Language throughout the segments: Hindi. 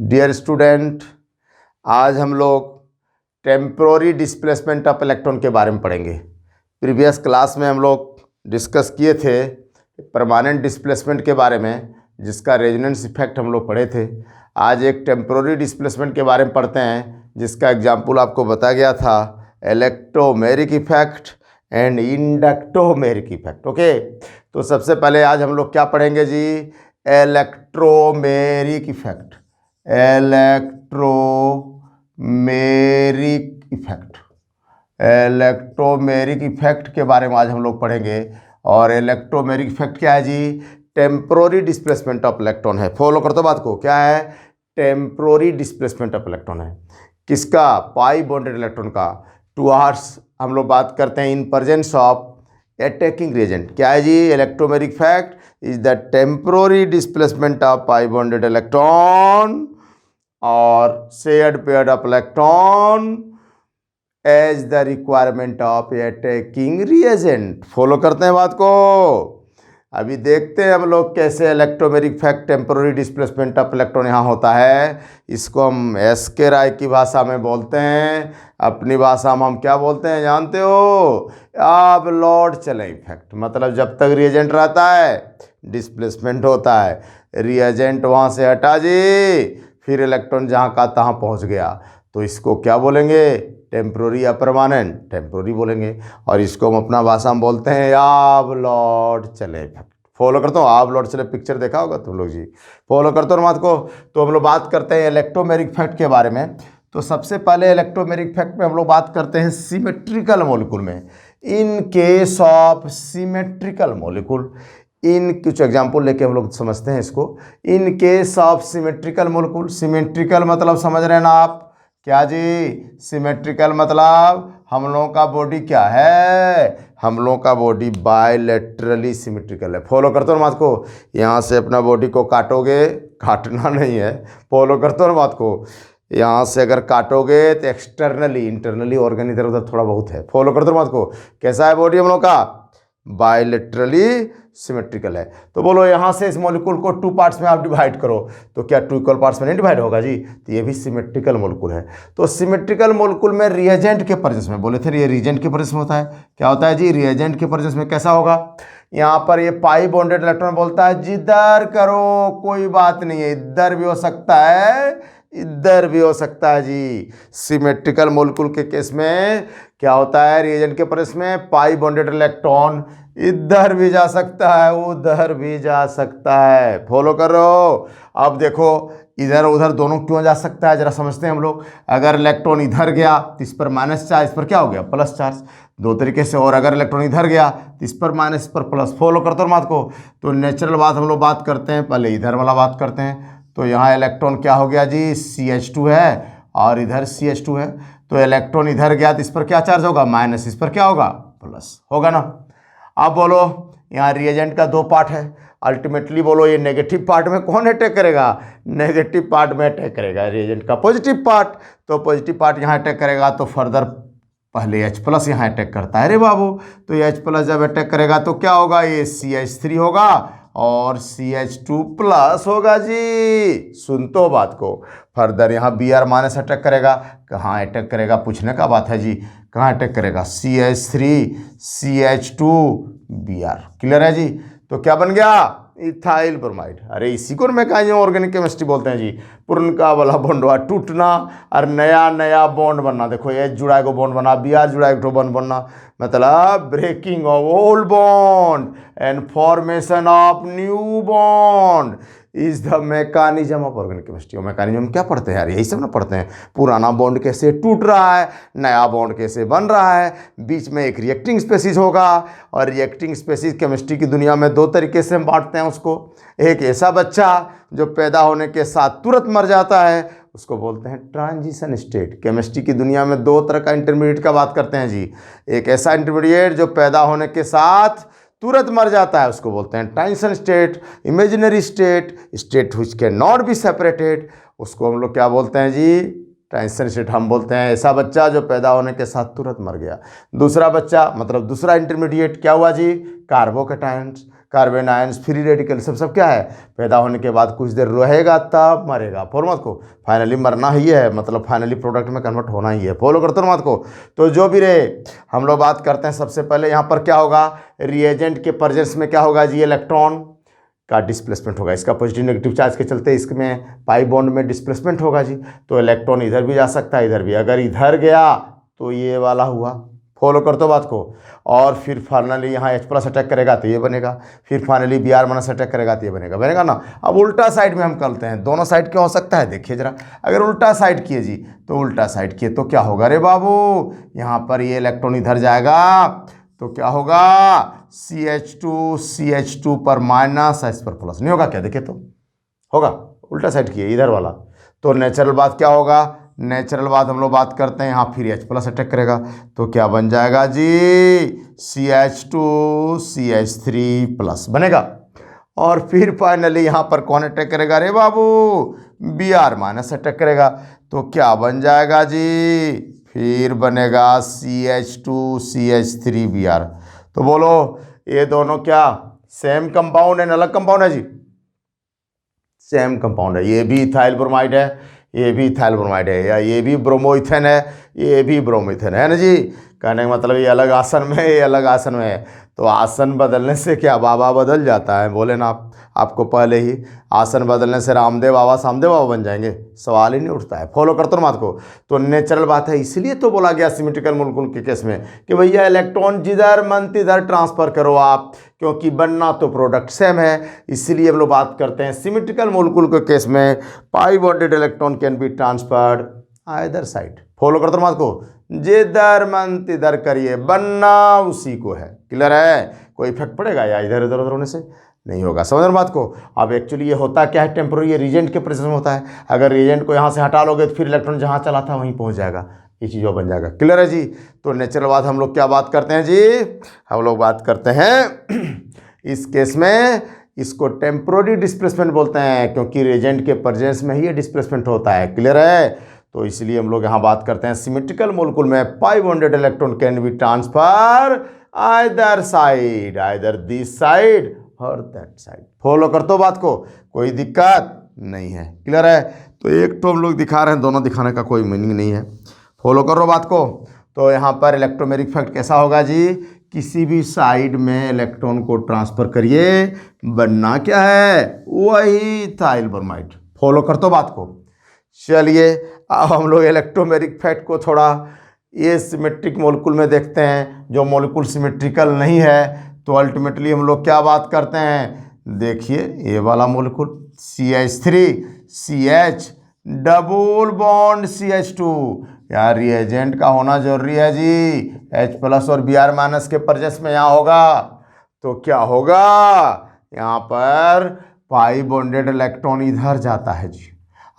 डियर स्टूडेंट, आज हम लोग टेम्पोररी डिस्प्लेसमेंट ऑफ इलेक्ट्रॉन के बारे में पढ़ेंगे। प्रीवियस क्लास में हम लोग डिस्कस किए थे परमानेंट डिस्प्लेसमेंट के बारे में, जिसका रेजोनेंस इफेक्ट हम लोग पढ़े थे। आज एक टेम्पोररी डिस्प्लेसमेंट के बारे में पढ़ते हैं, जिसका एग्जाम्पल आपको बताया गया था electromeric effect and inductomeric effect. Okay, तो सबसे पहले आज हम लोग क्या पढ़ेंगे जी? Electromeric effect. इलेक्ट्रोमेरिक इफेक्ट के बारे में आज हम लोग पढ़ेंगे। और इलेक्ट्रोमेरिक इफेक्ट क्या है जी? टेम्पोररी डिस्प्लेसमेंट ऑफ इलेक्ट्रॉन है। फॉलो करते बात को, क्या है? टेम्पोररी डिस्प्लेसमेंट ऑफ इलेक्ट्रॉन है। किसका? पाई बॉन्डेड इलेक्ट्रॉन का। टुवर्ड्स हम लोग बात करते हैं in presence of attacking reagent. क्या है जी? Electromeric effect is the temporary displacement of pi bonded electron or shared pair of electron as the requirement of attacking reagent। Follow करते हैं बात को। अभी देखते हैं हम लोग कैसे electromeric effect temporary displacement of electron यहाँ होता है। इसको हम एस के राय की भाषा में बोलते हैं, अपनी भाषा में हम क्या बोलते हैं जानते हो? आप लौट चले इफेक्ट। मतलब जब तक रिएजेंट रहता है डिस्प्लेसमेंट होता है, रिएजेंट वहाँ से हटा जी, फिर इलेक्ट्रॉन जहाँ का तहाँ पहुँच गया। तो इसको क्या बोलेंगे? टेम्पोररी या परमानेंट? टेम्पोररी बोलेंगे। और इसको हम अपना भाषा में बोलते हैं आप लौट चले इफेक्ट। फॉलो करता हूँ, आप लौट चले पिक्चर देखा होगा तुम लोग जी। फॉलो करते हो बात को। तो हम लोग बात करते हैं इलेक्ट्रोमेरिक इफेक्ट के बारे में। तो सबसे पहले इलेक्ट्रोमेरिक इफेक्ट में हम लोग बात करते हैं सिमेट्रिकल मॉलिक्यूल में। In case of symmetrical molecule, इन कुछ एग्जाम्पल लेके हम लोग समझते हैं इसको। In case of symmetrical molecule, symmetrical मतलब समझ रहे हैं ना आप? क्या जी? सिमेट्रिकल मतलब हम लोगों का बॉडी क्या है? हम लोगों का बॉडी बायलैटरली सिमेट्रिकल है। फॉलो करते हो ना बात को। यहाँ से अपना बॉडी को काटोगे, काटना नहीं है, फॉलो करते हो ना बात को। यहाँ से अगर काटोगे तो एक्सटर्नली, इंटरनली ऑर्गन इधर उधर थोड़ा बहुत है। फॉलो करते हो बात को। कैसा है बॉडी हम लोग का? बायलैटरली सिमेट्रिकल है। तो बोलो यहाँ से इस मॉलिक्यूल को 2 पार्ट्स में आप डिवाइड करो, तो क्या 2 इक्वल पार्ट्स में नहीं डिवाइड होगा जी? तो ये भी सिमेट्रिकल मॉलिक्यूल है। तो सिमेट्रिकल मॉलिक्यूल में रिएजेंट के प्रेजेंस में, बोले थे ये रिएजेंट के प्रेजेंस में होता है। क्या होता है जी? रिएजेंट के प्रेजेंस में कैसा होगा? यहाँ पर ये पाई बॉन्डेड इलेक्ट्रॉन बोलता है जिधर करो कोई बात नहीं है, इधर भी हो सकता है, इधर भी हो सकता है जी। सिमेट्रिकल मॉलिक्यूल के केस में क्या होता है? रिएजेंट के प्रेजेंस में पाई बॉन्डेड इलेक्ट्रॉन इधर भी जा सकता है, उधर भी जा सकता है। फॉलो करो। अब देखो इधर उधर दोनों क्यों जा सकता है, जरा समझते हैं हम लोग। अगर इलेक्ट्रॉन इधर गया तो इस पर माइनस चार्ज, इस पर क्या हो गया? Plus charge. दो तरीके से। और अगर इलेक्ट्रॉन इधर गया तो इस पर माइनस, इस पर प्लस। फॉलो करते हो बात को। तो नेचुरल बात हम लोग बात करते हैं, पहले इधर वाला बात करते हैं। तो यहाँ इलेक्ट्रॉन क्या हो गया जी? CH2 है और इधर CH2 है। तो इलेक्ट्रॉन इधर गया तो इस पर क्या चार्ज होगा? माइनस, इस पर क्या होगा? प्लस होगा ना। अब बोलो यहाँ रिएजेंट का 2 पार्ट है। अल्टीमेटली बोलो ये नेगेटिव पार्ट में कौन अटैक करेगा? नेगेटिव पार्ट में अटैक करेगा रिएजेंट का पॉजिटिव पार्ट। तो पॉजिटिव पार्ट यहाँ अटैक करेगा तो फर्दर पहले H+ यहाँ अटैक करता है रे बाबू। तो ये H+ जब अटैक करेगा तो क्या होगा? ये CH3 होगा और CH2+ होगा जी। सुन तो बात को। फर्दर यहाँ Br- अटैक करेगा। कहाँ अटैक करेगा पूछने का बात है जी। कहाँ अटैक करेगा? CH3 CH2 Br। क्लियर है जी? तो क्या बन गया? Ethyl bromide. अरे इसी को मैकेनिज्म ऑर्गेनिक केमिस्ट्री बोलते हैं जी। पुरनका वाला बॉन्ड हुआ टूटना और नया नया बॉन्ड बनना। देखो H जुड़ा को बॉन्ड बना, Br जुड़ा को बॉन्ड बनना, मतलब breaking of old bond and formation of new bond is the mechanism of organic chemistry. और मैकेनिज्म क्या पढ़ते हैं यार? यही सब ना पढ़ते हैं। पुराना बॉन्ड कैसे टूट रहा है, नया बॉन्ड कैसे बन रहा है, बीच में एक रिएक्टिंग स्पेसीज होगा। और रिएक्टिंग स्पेसीज केमिस्ट्री की दुनिया में 2 तरीके से हम बांटते हैं उसको। एक ऐसा बच्चा जो पैदा होने के साथ तुरंत मर जाता है, उसको बोलते हैं ट्रांजिशन स्टेट। केमिस्ट्री की दुनिया में 2 तरह का इंटरमीडिएट का बात करते हैं जी। एक ऐसा इंटरमीडिएट जो पैदा होने के साथ तुरंत मर जाता है, उसको बोलते हैं transition state. Imaginary state, state which can not be separated, उसको हम लोग क्या बोलते हैं जी? Transition state. हम बोलते हैं ऐसा बच्चा जो पैदा होने के साथ तुरंत मर गया। दूसरा बच्चा मतलब दूसरा इंटरमीडिएट क्या हुआ जी? कार्बोकेटायंस। कार्बन आयन्स, फ्री रेडिकल, सब क्या है, पैदा होने के बाद कुछ देर रहेगा तब मरेगा। फॉलो मत को, फाइनली मरना ही है, मतलब फाइनली प्रोडक्ट में कन्वर्ट होना ही है। फॉलो करते हो मत को। तो जो भी रहे, हम लोग बात करते हैं सबसे पहले यहाँ पर क्या होगा, रिएजेंट के प्रेजेंस में क्या होगा जी, इलेक्ट्रॉन का डिस्प्लेसमेंट होगा। इसका पॉजिटिव नेगेटिव चार्ज के चलते इसमें पाई बॉन्ड में डिस्प्लेसमेंट होगा जी। तो इलेक्ट्रॉन इधर भी जा सकता है, इधर भी। अगर इधर गया तो ये वाला हुआ। फॉलो कर दो बात को। और फिर फाइनली यहाँ H+ अटैक करेगा तो ये बनेगा, फिर फाइनली Br- अटैक करेगा तो ये बनेगा ना। अब उल्टा साइड में हम करते हैं, दोनों साइड क्या हो सकता है देखिए जरा। अगर उल्टा साइड किए जी, तो उल्टा साइड किए तो क्या होगा रे बाबू, यहाँ पर ये इलेक्ट्रॉन इधर जाएगा तो क्या होगा, CH2 पर माइनस, H पर प्लस। नहीं होगा क्या, देखिए तो होगा। उल्टा साइड किए इधर वाला, तो नेचुरल बात क्या होगा, नेचुरल बात हम लोग बात करते हैं, यहाँ फिर H+ अटैक करेगा तो क्या बन जाएगा जी, CH2CH3+ बनेगा। और फिर फाइनली यहाँ पर कौन अटैक करेगा रे बाबू, Br- अटैक करेगा तो क्या बन जाएगा जी, फिर बनेगा CH2CH3Br। तो बोलो ये दोनों क्या सेम कंपाउंड है, अलग कंपाउंड है जी, सेम कंपाउंड है। ये भी इथाइल ब्रोमाइड है, ये भी इथाइल ब्रोमाइड है, या ये भी ब्रोमोइथेन है, ये भी ब्रोमोइथेन है ना जी। कहने का मतलब ये अलग आसन में है, ये अलग आसन में है। तो आसन बदलने से क्या बाबा बदल जाता है, बोले ना आपको पहले ही, आसन बदलने से रामदेव बाबा सामदेव बाबा बन जाएंगे, सवाल ही नहीं उठता है। फॉलो करते हो बात को। तो नेचुरल बात है, इसलिए तो बोला गया सिमेट्रिकल मॉलिक्यूल के केस में कि भैया इलेक्ट्रॉन जिधर मन तिधर ट्रांसफर करो आप, क्योंकि बनना तो प्रोडक्ट सेम है। इसलिए हम लोग बात करते हैं सिमेट्रिकल मॉलिक्यूल के केस में पाई bonded electron can be transferred either side. Follow करते हो बात को, जिधर मन तिधर करिए, बनना उसी को है। क्लियर है, कोई इफेक्ट पड़ेगा या इधर उधर होने से नहीं होगा। समझ रहे बात को। अब एक्चुअली ये होता क्या है, टेम्पोररी, ये रिएजेंट के प्रेजेंस में होता है। अगर रिएजेंट को यहाँ से हटा लोगे तो फिर इलेक्ट्रॉन जहाँ चला था वहीं पहुँच जाएगा, ये चीज़ वो बन जाएगा। क्लियर है जी। तो नेचुरल बात हम लोग क्या बात करते हैं जी, हम लोग बात करते हैं इस केस में इसको टेम्पोररी डिस्प्लेसमेंट बोलते हैं, क्योंकि रिएजेंट के प्रेजेंस में ही ये डिस्प्लेसमेंट होता है। क्लियर है। तो इसलिए हम लोग यहाँ बात करते हैं सिमेट्रिकल मॉलिक्यूल में पाई bonded electron can be transfer either side, either this side और दैट साइड। फॉलो कर तो बात को, कोई दिक्कत नहीं है। क्लियर है। तो एक तो हम लोग दिखा रहे हैं, दोनों दिखाने का कोई मीनिंग नहीं है। फॉलो करो बात को। तो यहाँ पर इलेक्ट्रोमेरिक इफेक्ट कैसा होगा जी, किसी भी साइड में इलेक्ट्रॉन को ट्रांसफर करिए, बनना क्या है, वही इथाइल ब्रोमाइड। फॉलो कर तो बात को। चलिए अब हम लोग इलेक्ट्रोमेरिक इफेक्ट को थोड़ा ये सिमेट्रिक मॉलिक्यूल में देखते हैं। जो मॉलिक्यूल सिमेट्रिकल नहीं है तो अल्टीमेटली हम लोग क्या बात करते हैं, देखिए ये वाला molecule CH3CH double bond CH2, यार रिएजेंट का होना जरूरी है जी। H+ और Br- के प्रेजेंस में यहाँ होगा तो क्या होगा, यहाँ पर पाई बॉन्डेड इलेक्ट्रॉन इधर जाता है जी।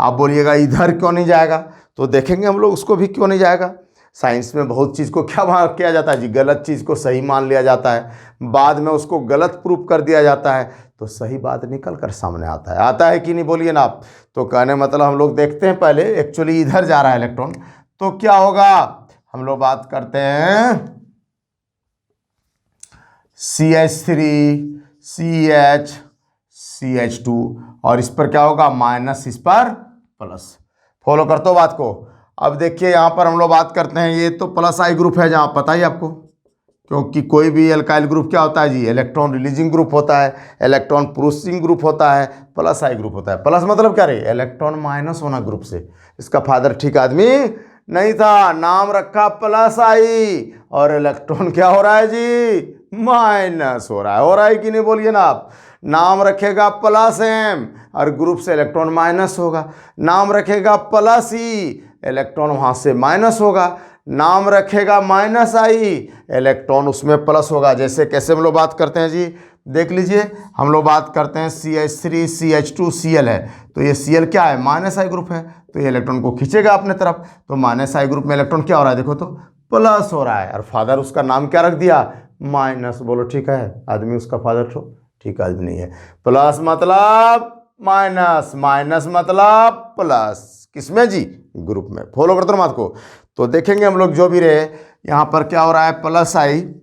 आप बोलिएगा इधर क्यों नहीं जाएगा, तो देखेंगे हम लोग उसको भी क्यों नहीं जाएगा। साइंस में बहुत चीज़ को क्या किया जाता है जी, गलत चीज़ को सही मान लिया जाता है, बाद में उसको गलत प्रूफ कर दिया जाता है, तो सही बात निकल कर सामने आता है कि नहीं, बोलिए ना आप। तो कहने मतलब हम लोग देखते हैं पहले एक्चुअली इधर जा रहा है इलेक्ट्रॉन, तो क्या होगा, हम लोग बात करते हैं CH3CH2 और इस पर क्या होगा माइनस, इस पर प्लस। फॉलो करते हो बात को। अब देखिए यहाँ पर हम लोग बात करते हैं, ये तो प्लस आई ग्रुप है जहाँ पता ही आपको, क्योंकि कोई भी एल्काइल ग्रुप क्या होता है जी, इलेक्ट्रॉन रिलीजिंग ग्रुप होता है, इलेक्ट्रॉन प्रोसेसिंग ग्रुप होता है, प्लस आई ग्रुप होता है। प्लस मतलब क्या रहे, इलेक्ट्रॉन माइनस होना ग्रुप से। इसका फादर ठीक आदमी नहीं था, नाम रखा प्लस आई, और इलेक्ट्रॉन क्या हो रहा है जी, माइनस हो रहा है कि नहीं, बोलिए ना आप। नाम रखेगा प्लस एम और ग्रुप से इलेक्ट्रॉन माइनस होगा, नाम रखेगा प्लस ई, इलेक्ट्रॉन वहाँ से माइनस होगा, नाम रखेगा माइनस आई, इलेक्ट्रॉन उसमें प्लस होगा। जैसे कैसे हम लोग बात करते हैं जी, देख लीजिए हम लोग बात करते हैं CH3CH2Cl है, तो ये Cl क्या है, माइनस आई ग्रुप है, तो ये इलेक्ट्रॉन को खींचेगा अपने तरफ, तो माइनस आई ग्रुप में इलेक्ट्रॉन क्या हो रहा है, देखो तो प्लस हो रहा है, और फादर उसका नाम क्या रख दिया, माइनस। बोलो ठीक है, आदमी उसका फादर तो ठीक आदमी नहीं है। प्लस मतलब माइनस, माइनस मतलब प्लस, किसमें जी, ग्रुप में। फॉलो करते हो बात को। तो देखेंगे हम लोग जो भी रहे, यहाँ पर क्या हो रहा है, प्लस आई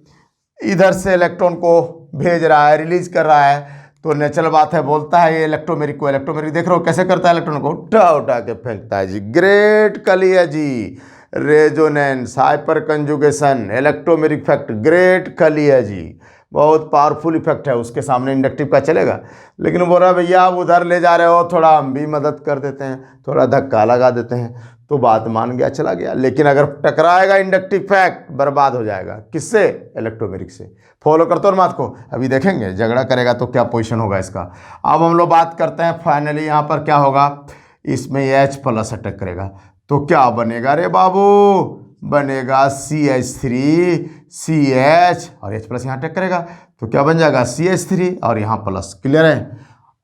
इधर से इलेक्ट्रॉन को भेज रहा है, रिलीज कर रहा है। तो नेचुरल बात है, बोलता है ये इलेक्ट्रोमेरिक को, इलेक्ट्रोमेरिक देख रहे हो कैसे करता है, इलेक्ट्रॉन को उठा उठा के फेंकता है जी। Great Kaliya ji, resonance, hyperconjugation, electromeric effect, great Kaliya ji, बहुत पावरफुल इफेक्ट है। उसके सामने इंडक्टिव का चलेगा। लेकिन बोल रहा भैया आप उधर ले जा रहे हो, थोड़ा हम भी मदद कर देते हैं, थोड़ा धक्का लगा देते हैं। तो बात मान गया, चला गया। लेकिन अगर टकराएगा इंडक्टिव इफेक्ट, बर्बाद हो जाएगा। किससे? इलेक्ट्रोमेरिक से। फॉलो करते हो बात को, अभी देखेंगे झगड़ा करेगा तो क्या पोजीशन होगा इसका। अब हम लोग बात करते हैं फाइनली यहाँ पर क्या होगा, इसमें H+ अटैक करेगा तो क्या बनेगा रे बाबू, बनेगा CH3CH और H+ यहाँ अटैक करेगा तो क्या बन जाएगा CH3 और यहाँ प्लस। क्लियर है।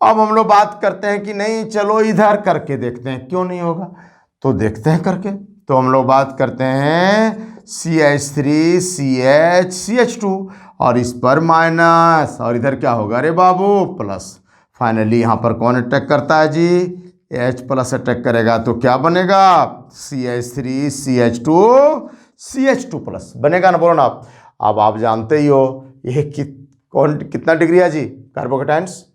अब हम लोग बात करते हैं कि नहीं चलो इधर करके देखते हैं क्यों नहीं होगा, तो देखते हैं करके। तो हम लोग बात करते हैं CH3CH CH2 और इस पर माइनस और इधर क्या होगा रे बाबू प्लस। फाइनली यहाँ पर कौन अटैक करता है जी, H+ अटैक करेगा तो क्या बनेगा CH3CH2 CH2+ बनेगा ना, बोलो ना आप। अब आप जानते ही हो ये कितना डिग्री है जी कार्बोकेटाइंस,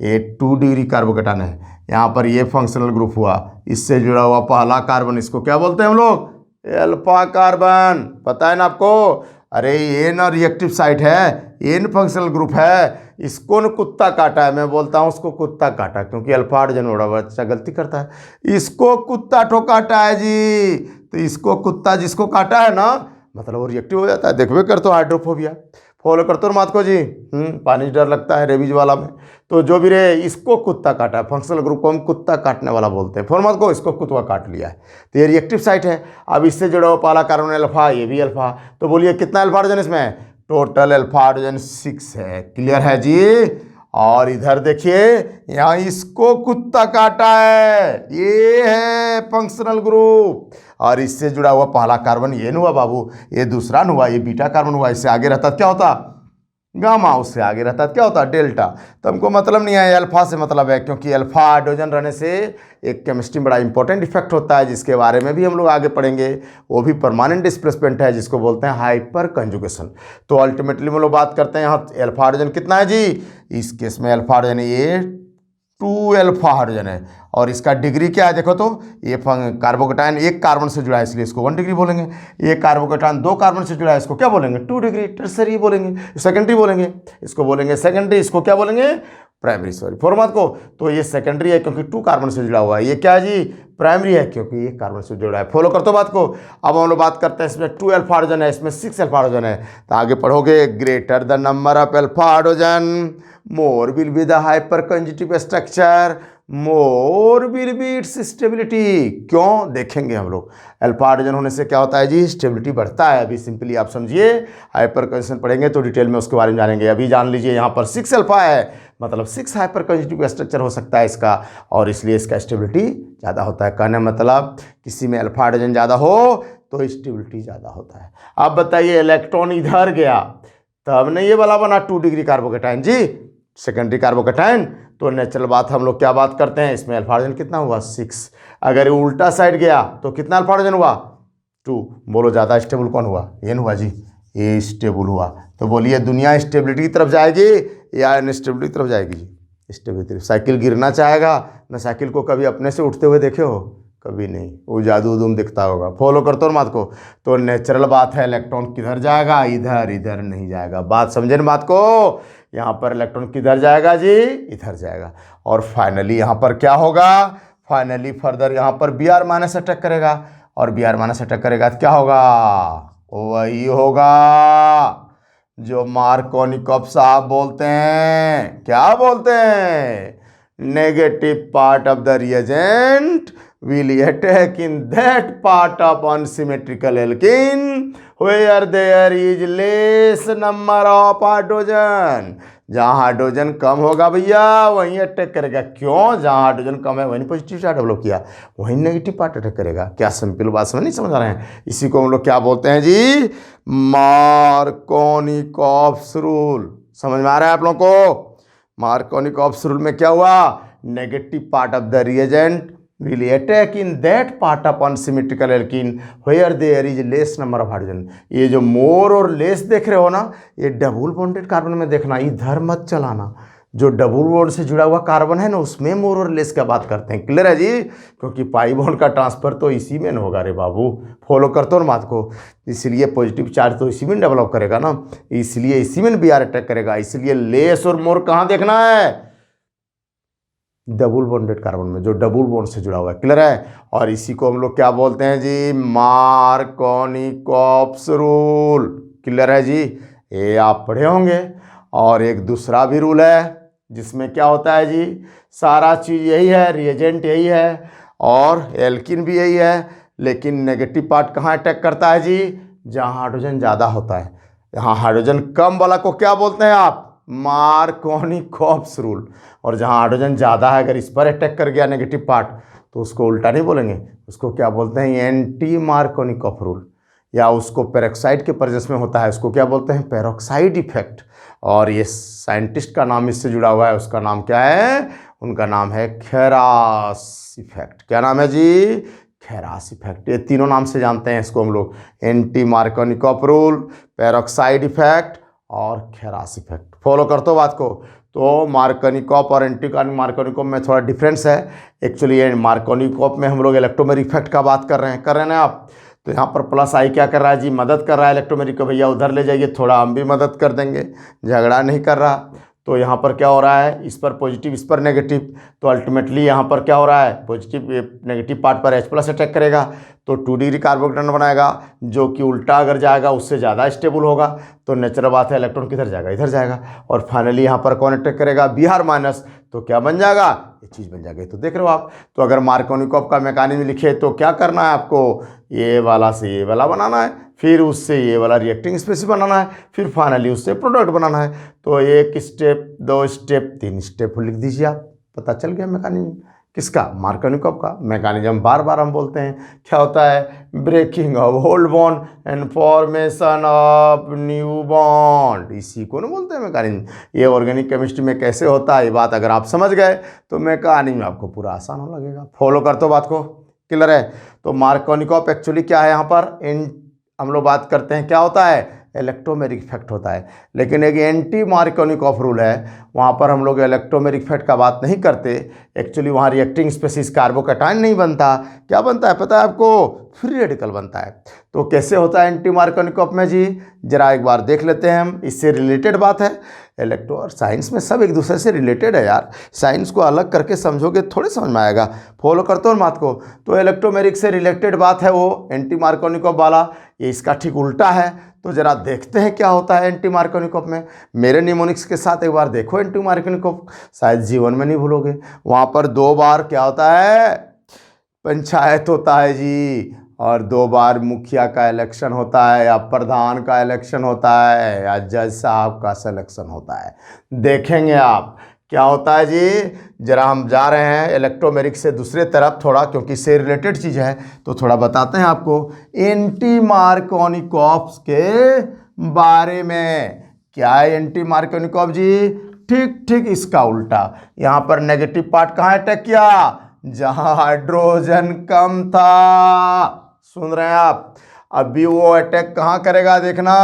ये 2 डिग्री कार्बोकेटाइन है। यहाँ पर ये फंक्शनल ग्रुप हुआ, इससे जुड़ा हुआ पहला कार्बन, इसको क्या बोलते हैं हम लोग, अल्फा कार्बन। पता है ना आपको। अरे ये ना रिएक्टिव साइट है, ये न फंक्शनल ग्रुप है। इसको न कुत्ता काटा है, मैं बोलता हूँ उसको कुत्ता काटा, क्योंकि अल्फा हाइड्रोजन उड़ा हुआ अच्छा गलती करता है। इसको कुत्ता ठो काटा है जी, तो इसको कुत्ता जिसको काटा है ना, मतलब वो रिएक्टिव हो जाता है। देखो करते हो हाइड्रोफोबिया, फॉलो करते हो मात को जी। पानी से डर लगता है रेबीज वाला में। तो जो भी रहे, इसको कुत्ता काटा है, फंक्शनल ग्रुप को हम कुत्ता काटने वाला बोलते हैं। फॉलो मात को, इसको कुत्ता काट लिया है तो ये रिएक्टिव साइट है। अब इससे जुड़ा हुआ पहला कार्बन अल्फा, ये भी अल्फा। तो बोलिए कितना अल्फा हाइड्रोजन इसमें, टोटल अल्फा हाइड्रोजन 6 है। क्लियर है जी। और इधर देखिए यहाँ इसको कुत्ता काटा है, ये है फंक्शनल ग्रुप। और इससे जुड़ा हुआ पहला कार्बन ये न हुआ बाबू, ये दूसरा न हुआ, ये बीटा कार्बन हुआ। इससे आगे रहता क्या होता गामा, उससे आगे रहता क्या होता डेल्टा। तो हमको मतलब नहीं है, अल्फा से मतलब है, क्योंकि अल्फा हाइड्रोजन रहने से एक केमिस्ट्री में बड़ा इंपॉर्टेंट इफेक्ट होता है, जिसके बारे में भी हम लोग आगे पढ़ेंगे। वो भी परमानेंट डिस्प्लेसमेंट है, जिसको बोलते हैं हाइपर कंजुगेशन। तो अल्टीमेटली हम लोग बात करते हैं यहाँ अल्फा हाइड्रोजन कितना है जी, इस केस में अल्फा हाइड्रोजन ये 2 अल्फा हाइड्रोजन है। और इसका डिग्री क्या है देखो तो, ये कार्बोकेटाइन एक कार्बन से जुड़ा है इसलिए इसको 1 डिग्री बोलेंगे। ये कार्बोकेटाइन 2 कार्बन से जुड़ा है, इसको क्या बोलेंगे 2 डिग्री। टर्सरी बोलेंगे, सेकेंडरी बोलेंगे, इसको बोलेंगे सेकेंडरी, इसको क्या बोलेंगे प्राइमरी। सॉरी फॉर्मेट को, तो ये सेकेंडरी है क्योंकि 2 कार्बन से जुड़ा हुआ है। ये क्या है जी, प्राइमरी है क्योंकि ये कार्बन से जुड़ा है। फॉलो करते हो बात को। अब हम लोग बात करते हैं, इसमें 2 अल्फा हाइड्रोजन है, इसमें 6 अल्फा हाइड्रोजन है। तो आगे पढ़ोगे, greater the number of alpha hydrogen more will be the hyper conjugative structure, more will be it's stability. क्यों देखेंगे हम लोग। अल्फा हाइड्रोजन होने से क्या होता है जी, स्टेबिलिटी बढ़ता है। अभी सिंपली आप समझिए, हाइपर कंजुगेशन पढ़ेंगे तो डिटेल में उसके बारे में जानेंगे। अभी जान लीजिए यहाँ पर 6 अल्फा है, मतलब 6 हाइपर कंजुगेटिव स्ट्रक्चर हो सकता है इसका, और इसलिए इसका स्टेबिलिटी ज़्यादा होता है। कहने मतलब किसी में अल्फा हाइड्रोजन ज़्यादा हो तो स्टेबिलिटी ज़्यादा होता है। अब बताइए इलेक्ट्रॉन इधर गया तब नहीं ये वाला बना 2 डिग्री कार्बोकेटाइन जी, सेकेंडरी कार्बोकेटाइन। तो नेचुरल बात हम लोग क्या बात करते हैं, इसमें अल्फा हाइड्रोजन कितना हुआ 6। अगर ये उल्टा साइड गया तो कितना अल्फा हाइड्रोजन हुआ 2। बोलो ज़्यादा स्टेबल कौन हुआ, ये हुआ जी, ये स्टेबल हुआ। तो बोलिए दुनिया स्टेबिलिटी की तरफ जाएगी या अनस्टेबिलिटी की तरफ जाएगी जी, स्टेबिलिटी। साइकिल गिरना चाहेगा ना, साइकिल को कभी अपने से उठते हुए देखे हो, कभी नहीं, वो जादू उदूम दिखता होगा। फॉलो करते हो बात को। तो नेचुरल बात है, इलेक्ट्रॉन किधर जाएगा, इधर, इधर नहीं जाएगा। बात समझे ना बात को। यहाँ पर इलेक्ट्रॉन किधर जाएगा जी, इधर जाएगा। और फाइनली यहाँ पर क्या होगा, फाइनली फर्दर यहाँ पर Br- अटैक करेगा, और Br- अटैक करेगा तो क्या होगा, वही होगा जो मार्कोनिकॉफ साहब बोलते हैं। क्या बोलते हैं, negative part of the reagent will attack in that part of unsymmetrical alkene where there is less number of hydrogen। जहाँ हाइड्रोजन कम होगा भैया वहीं अटैक करेगा। क्यों, जहाँ हाइड्रोजन कम है वहीं पॉजिटिव चार्ज डेवलप किया, वहीं नेगेटिव पार्ट अटैक करेगा। क्या सिंपल बात समझ नहीं समझ आ रहे हैं। इसी को हम लोग क्या बोलते हैं जी, मार्कोनिकॉफ्स रूल। समझ में आ रहा है आप लोगों को। मार्कोनिकॉफ्स रूल में क्या हुआ, negative part of the reagent will attack in that part of unsymmetrical alkene where there is less number of hydrogen। ये जो मोर और लेस देख रहे हो ना, ये डबल बॉन्डेड कार्बन में देखना, इधर मत चलाना। जो डबल बॉन्ड से जुड़ा हुआ कार्बन है ना, उसमें मोर और लेस का बात करते हैं। क्लियर है जी? क्योंकि पाई बॉन्ड का ट्रांसफर तो इसी में न होगा रे बाबू, फॉलो करते हो ना बात को। इसलिए पॉजिटिव चार्ज तो इसी में डेवलप करेगा ना, इसलिए इसी में बी आर अटैक करेगा। इसलिए लेस और मोर कहाँ देखना है? डबल बॉन्डेड कार्बन में, जो डबल बॉन्ड से जुड़ा हुआ है। क्लियर है? और इसी को हम लोग क्या बोलते हैं जी? Markovnikov's rule. क्लियर है जी? ये आप पढ़े होंगे। और एक दूसरा भी रूल है जिसमें क्या होता है जी? सारा चीज़ यही है, रिएजेंट यही है और एल्किन भी यही है, लेकिन नेगेटिव पार्ट कहाँ अटैक करता है जी? जहाँ हाइड्रोजन ज़्यादा होता है। यहाँ हाइड्रोजन कम वाला को क्या बोलते हैं आप? Markovnikov's rule. और जहाँ हाइड्रोजन ज़्यादा है, अगर इस पर अटैक कर गया नेगेटिव पार्ट, तो उसको उल्टा नहीं बोलेंगे, उसको क्या बोलते हैं? Anti Markovnikov rule. या उसको पेरोक्साइड के प्रेजेंस में होता है, उसको क्या बोलते हैं? Peroxide effect. और ये साइंटिस्ट का नाम इससे जुड़ा हुआ है, उसका नाम क्या है? उनका नाम है खेरास इफेक्ट। क्या नाम है जी? खेरास इफेक्ट। ये तीनों नाम से जानते हैं इसको हम लोग, anti Markovnikov rule, peroxide effect और खेरास इफेक्ट। फॉलो करते हो बात को? तो मार्कोनिकॉप और एंटी मार्कोनिकॉप में थोड़ा डिफरेंस है। एक्चुअली ये मार्कोनिकॉप में हम लोग इलेक्ट्रोमेरिक इफेक्ट का बात कर रहे हैं ना आप। तो यहाँ पर प्लस आई क्या कर रहा है जी? मदद कर रहा है इलेक्ट्रोमेरिक को, भैया उधर ले जाइए, थोड़ा हम भी मदद कर देंगे, झगड़ा नहीं कर रहा। तो यहाँ पर क्या हो रहा है? इस पर पॉजिटिव, इस पर नेगेटिव, तो अल्टीमेटली यहाँ पर क्या हो रहा है? पॉजिटिव नेगेटिव पार्ट पर H+ अटैक करेगा तो 2 डिग्री कार्बोकेटायन बनाएगा, जो कि उल्टा अगर जाएगा उससे ज़्यादा स्टेबल होगा। तो नेचुरल बात है, इलेक्ट्रॉन किधर जाएगा? इधर जाएगा। और फाइनली यहाँ पर कौन अटैक करेगा? Br-, तो क्या बन जाएगा? ये चीज़ बन जाएगी। तो देख रहे हो आप। तो अगर मार्कोनिकॉप का मैकेनिज्म लिखे तो क्या करना है आपको? ये वाला से ये वाला बनाना है, फिर उससे ये वाला रिएक्टिंग स्पीशीज बनाना है, फिर फाइनली उससे प्रोडक्ट बनाना है। तो 1 स्टेप, 2 स्टेप, 3 स्टेप लिख दीजिए आप। पता चल गया मैकेनिज्म किसका? मार्कोनिकॉप का। मैकेनिज्म बार बार हम बोलते हैं, क्या होता है? Breaking of old bond and formation of new bond, इसी को ना बोलते हैं मैकेनिज्म। ये ऑर्गेनिक केमिस्ट्री में कैसे होता है, ये बात अगर आप समझ गए तो मैकेनिज्म आपको पूरा आसान हो लगेगा। फॉलो करते हो बात को? क्लियर है? तो मार्कोनिकॉप एक्चुअली क्या है? यहाँ पर हम लोग बात करते हैं क्या होता है? इलेक्ट्रोमेरिक इफेक्ट होता है। लेकिन एक एंटी मार्कोनिकॉप रूल है, वहाँ पर हम लोग इलेक्ट्रोमेरिक इफेक्ट का बात नहीं करते। एक्चुअली वहाँ रिएक्टिंग स्पीशीज कार्बोकेटायन नहीं बनता। क्या बनता है पता है आपको? फ्री रेडिकल बनता है। तो कैसे होता है एंटी मार्कोनिकॉप में जी? जरा एक बार देख लेते हैं हम। इससे रिलेटेड बात है। इलेक्ट्रो और साइंस में सब एक दूसरे से रिलेटेड है यार। साइंस को अलग करके समझोगे थोड़े समझ में आएगा। फॉलो करते हो बात को? तो इलेक्ट्रोमेरिक से रिलेटेड बात है वो एंटी मार्कोनिकॉप वाला। ये इसका ठीक उल्टा है। तो जरा देखते हैं क्या होता है एंटी मार्कोनिकॉप में। मेरे निमोनिक्स के साथ एक बार देखो एंटी मार्कोनिकॉप, शायद जीवन में नहीं भूलोगे। वहाँ पर 2 बार क्या होता है? पंचायत होता है जी। और 2 बार मुखिया का इलेक्शन होता है, या प्रधान का इलेक्शन होता है, या जज साहब का सिलेक्शन होता है। देखेंगे आप क्या होता है जी। जरा हम जा रहे हैं इलेक्ट्रोमेरिक से दूसरे तरफ थोड़ा, क्योंकि इससे रिलेटेड चीज़ है तो थोड़ा बताते हैं आपको एंटी मार्कोनिकॉप्स के बारे में। क्या है एंटी मार्कोनिकॉप जी? ठीक इसका उल्टा। यहाँ पर नेगेटिव पार्ट कहाँ अटैक किया? जहाँ हाइड्रोजन कम था। सुन रहे हैं आप? अभी वो अटैक कहाँ करेगा देखना,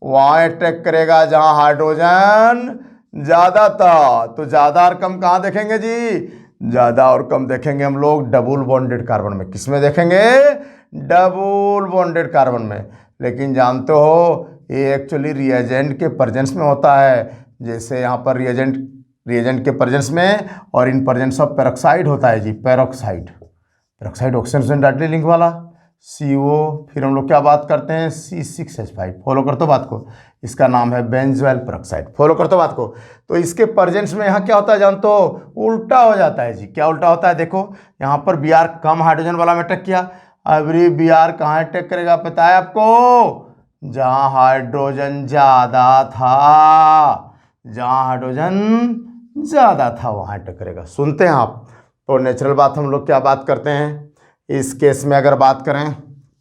वहाँ अटैक करेगा जहाँ हाइड्रोजन ज़्यादा था। तो ज़्यादा और कम कहाँ देखेंगे जी? ज़्यादा और कम देखेंगे हम लोग डबल बॉन्डेड कार्बन में। किस में देखेंगे? डबल बॉन्डेड कार्बन में। लेकिन जानते हो ये एक्चुअली रिएजेंट के प्रेजेंस में होता है। जैसे यहाँ पर रिएजेंट के प्रेजेंस में और इन प्रेजेंस ऑफ पेरोक्साइड होता है जी। पेरोक्साइड ऑक्सीजन से डायरेक्टली लिंक वाला CO। फिर हम लोग क्या बात करते हैं? C6H5। फॉलो करते हो बात को? इसका नाम है बेंजोइल पेरोक्साइड। फॉलो करते हो बात को? तो इसके प्रेजेंस में यहाँ क्या होता है जानते हो? उल्टा हो जाता है जी। क्या उल्टा होता है? देखो यहाँ पर Br कम हाइड्रोजन वाला में अटैक किया। अभी Br कहाँ अटैक करेगा पता है आपको? जहाँ हाइड्रोजन ज़्यादा था। जहाँ हाइड्रोजन ज़्यादा था वहाँ अटैक करेगा। सुनते हैं आप? तो नेचुरल बात हम लोग क्या बात करते हैं इस केस में? अगर बात करें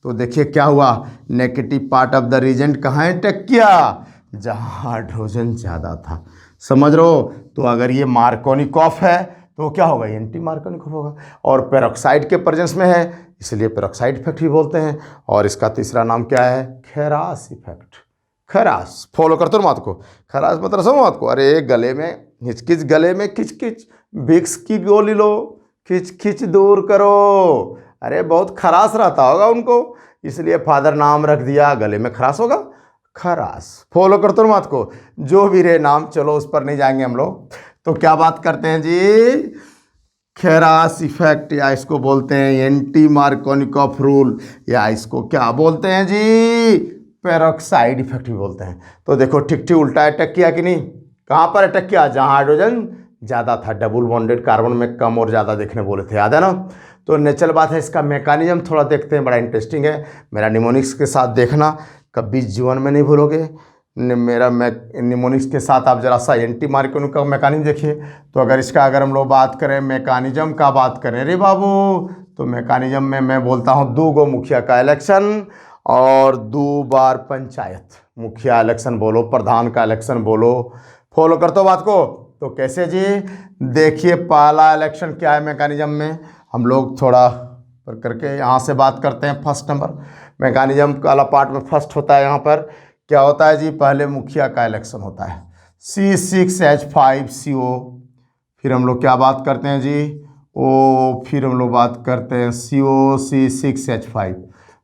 तो देखिए क्या हुआ? Negative part of the reagent कहाँ अटैक किया? जहाँ हाइड्रोजन ज़्यादा था। समझ रहे हो? तो अगर ये मार्कोनिकॉप है तो क्या होगा, एंटी मार्कोनिक होगा। और पेरोक्साइड के प्रेजेंस में है इसलिए पेरोक्साइड इफेक्ट भी बोलते हैं। और इसका तीसरा नाम क्या है, खैरास इफेक्ट। खरास फॉलो करते हो बात को, खरास मतलब समझो बात को। अरे गले में हिचकिच, गले में खिचकिच, विक्स की गोली लो, खिच खिच दूर करो। अरे बहुत खरास रहता होगा उनको, इसलिए फादर नाम रख दिया, गले में खरास होगा, खरास। फॉलो करते हो बात को, जो भी रहे नाम, चलो उस पर नहीं जाएंगे हम लोग। तो क्या बात करते हैं जी, खैरास इफेक्ट, या इसको बोलते हैं एंटी मार्कोनिकॉफ रूल, या इसको क्या बोलते हैं जी, पेरोक्साइड इफेक्ट भी बोलते हैं। तो देखो ठीक ठीक उल्टा अटैक किया कि नहीं, कहाँ पर अटैक किया, जहाँ हाइड्रोजन ज़्यादा था, डबल बॉन्डेड कार्बन में कम और ज़्यादा देखने बोले थे, याद है ना। तो नेचुरल बात है, इसका मैकेनिज्म थोड़ा देखते हैं, बड़ा इंटरेस्टिंग है। मेरा निमोनिक्स के साथ देखना, कभी जीवन में नहीं भूलोगे। मेरा निमोनिक्स के साथ आप जरा सा एंटी मार्कोनिक का मैकेनिज्म देखिए। तो अगर हम लोग बात करें मैकेनिज्म का, बात करें रे बाबू, तो मैकेनिज्म में मैं बोलता हूँ 2 गो मुखिया का इलेक्शन और 2 बार पंचायत। मुखिया इलेक्शन बोलो, प्रधान का इलेक्शन बोलो, फॉलो करते हो बात को। तो कैसे जी, देखिए पहला इलेक्शन क्या है मैकेनिज्म में, हम लोग थोड़ा पर करके यहाँ से बात करते हैं। फर्स्ट नंबर मैकेनिज्म वाला पार्ट में फर्स्ट होता है, यहाँ पर क्या होता है जी, पहले मुखिया का इलेक्शन होता है C6H5CO, फिर हम लोग क्या बात करते हैं जी, ओ, फिर हम लोग बात करते हैं COC6H5।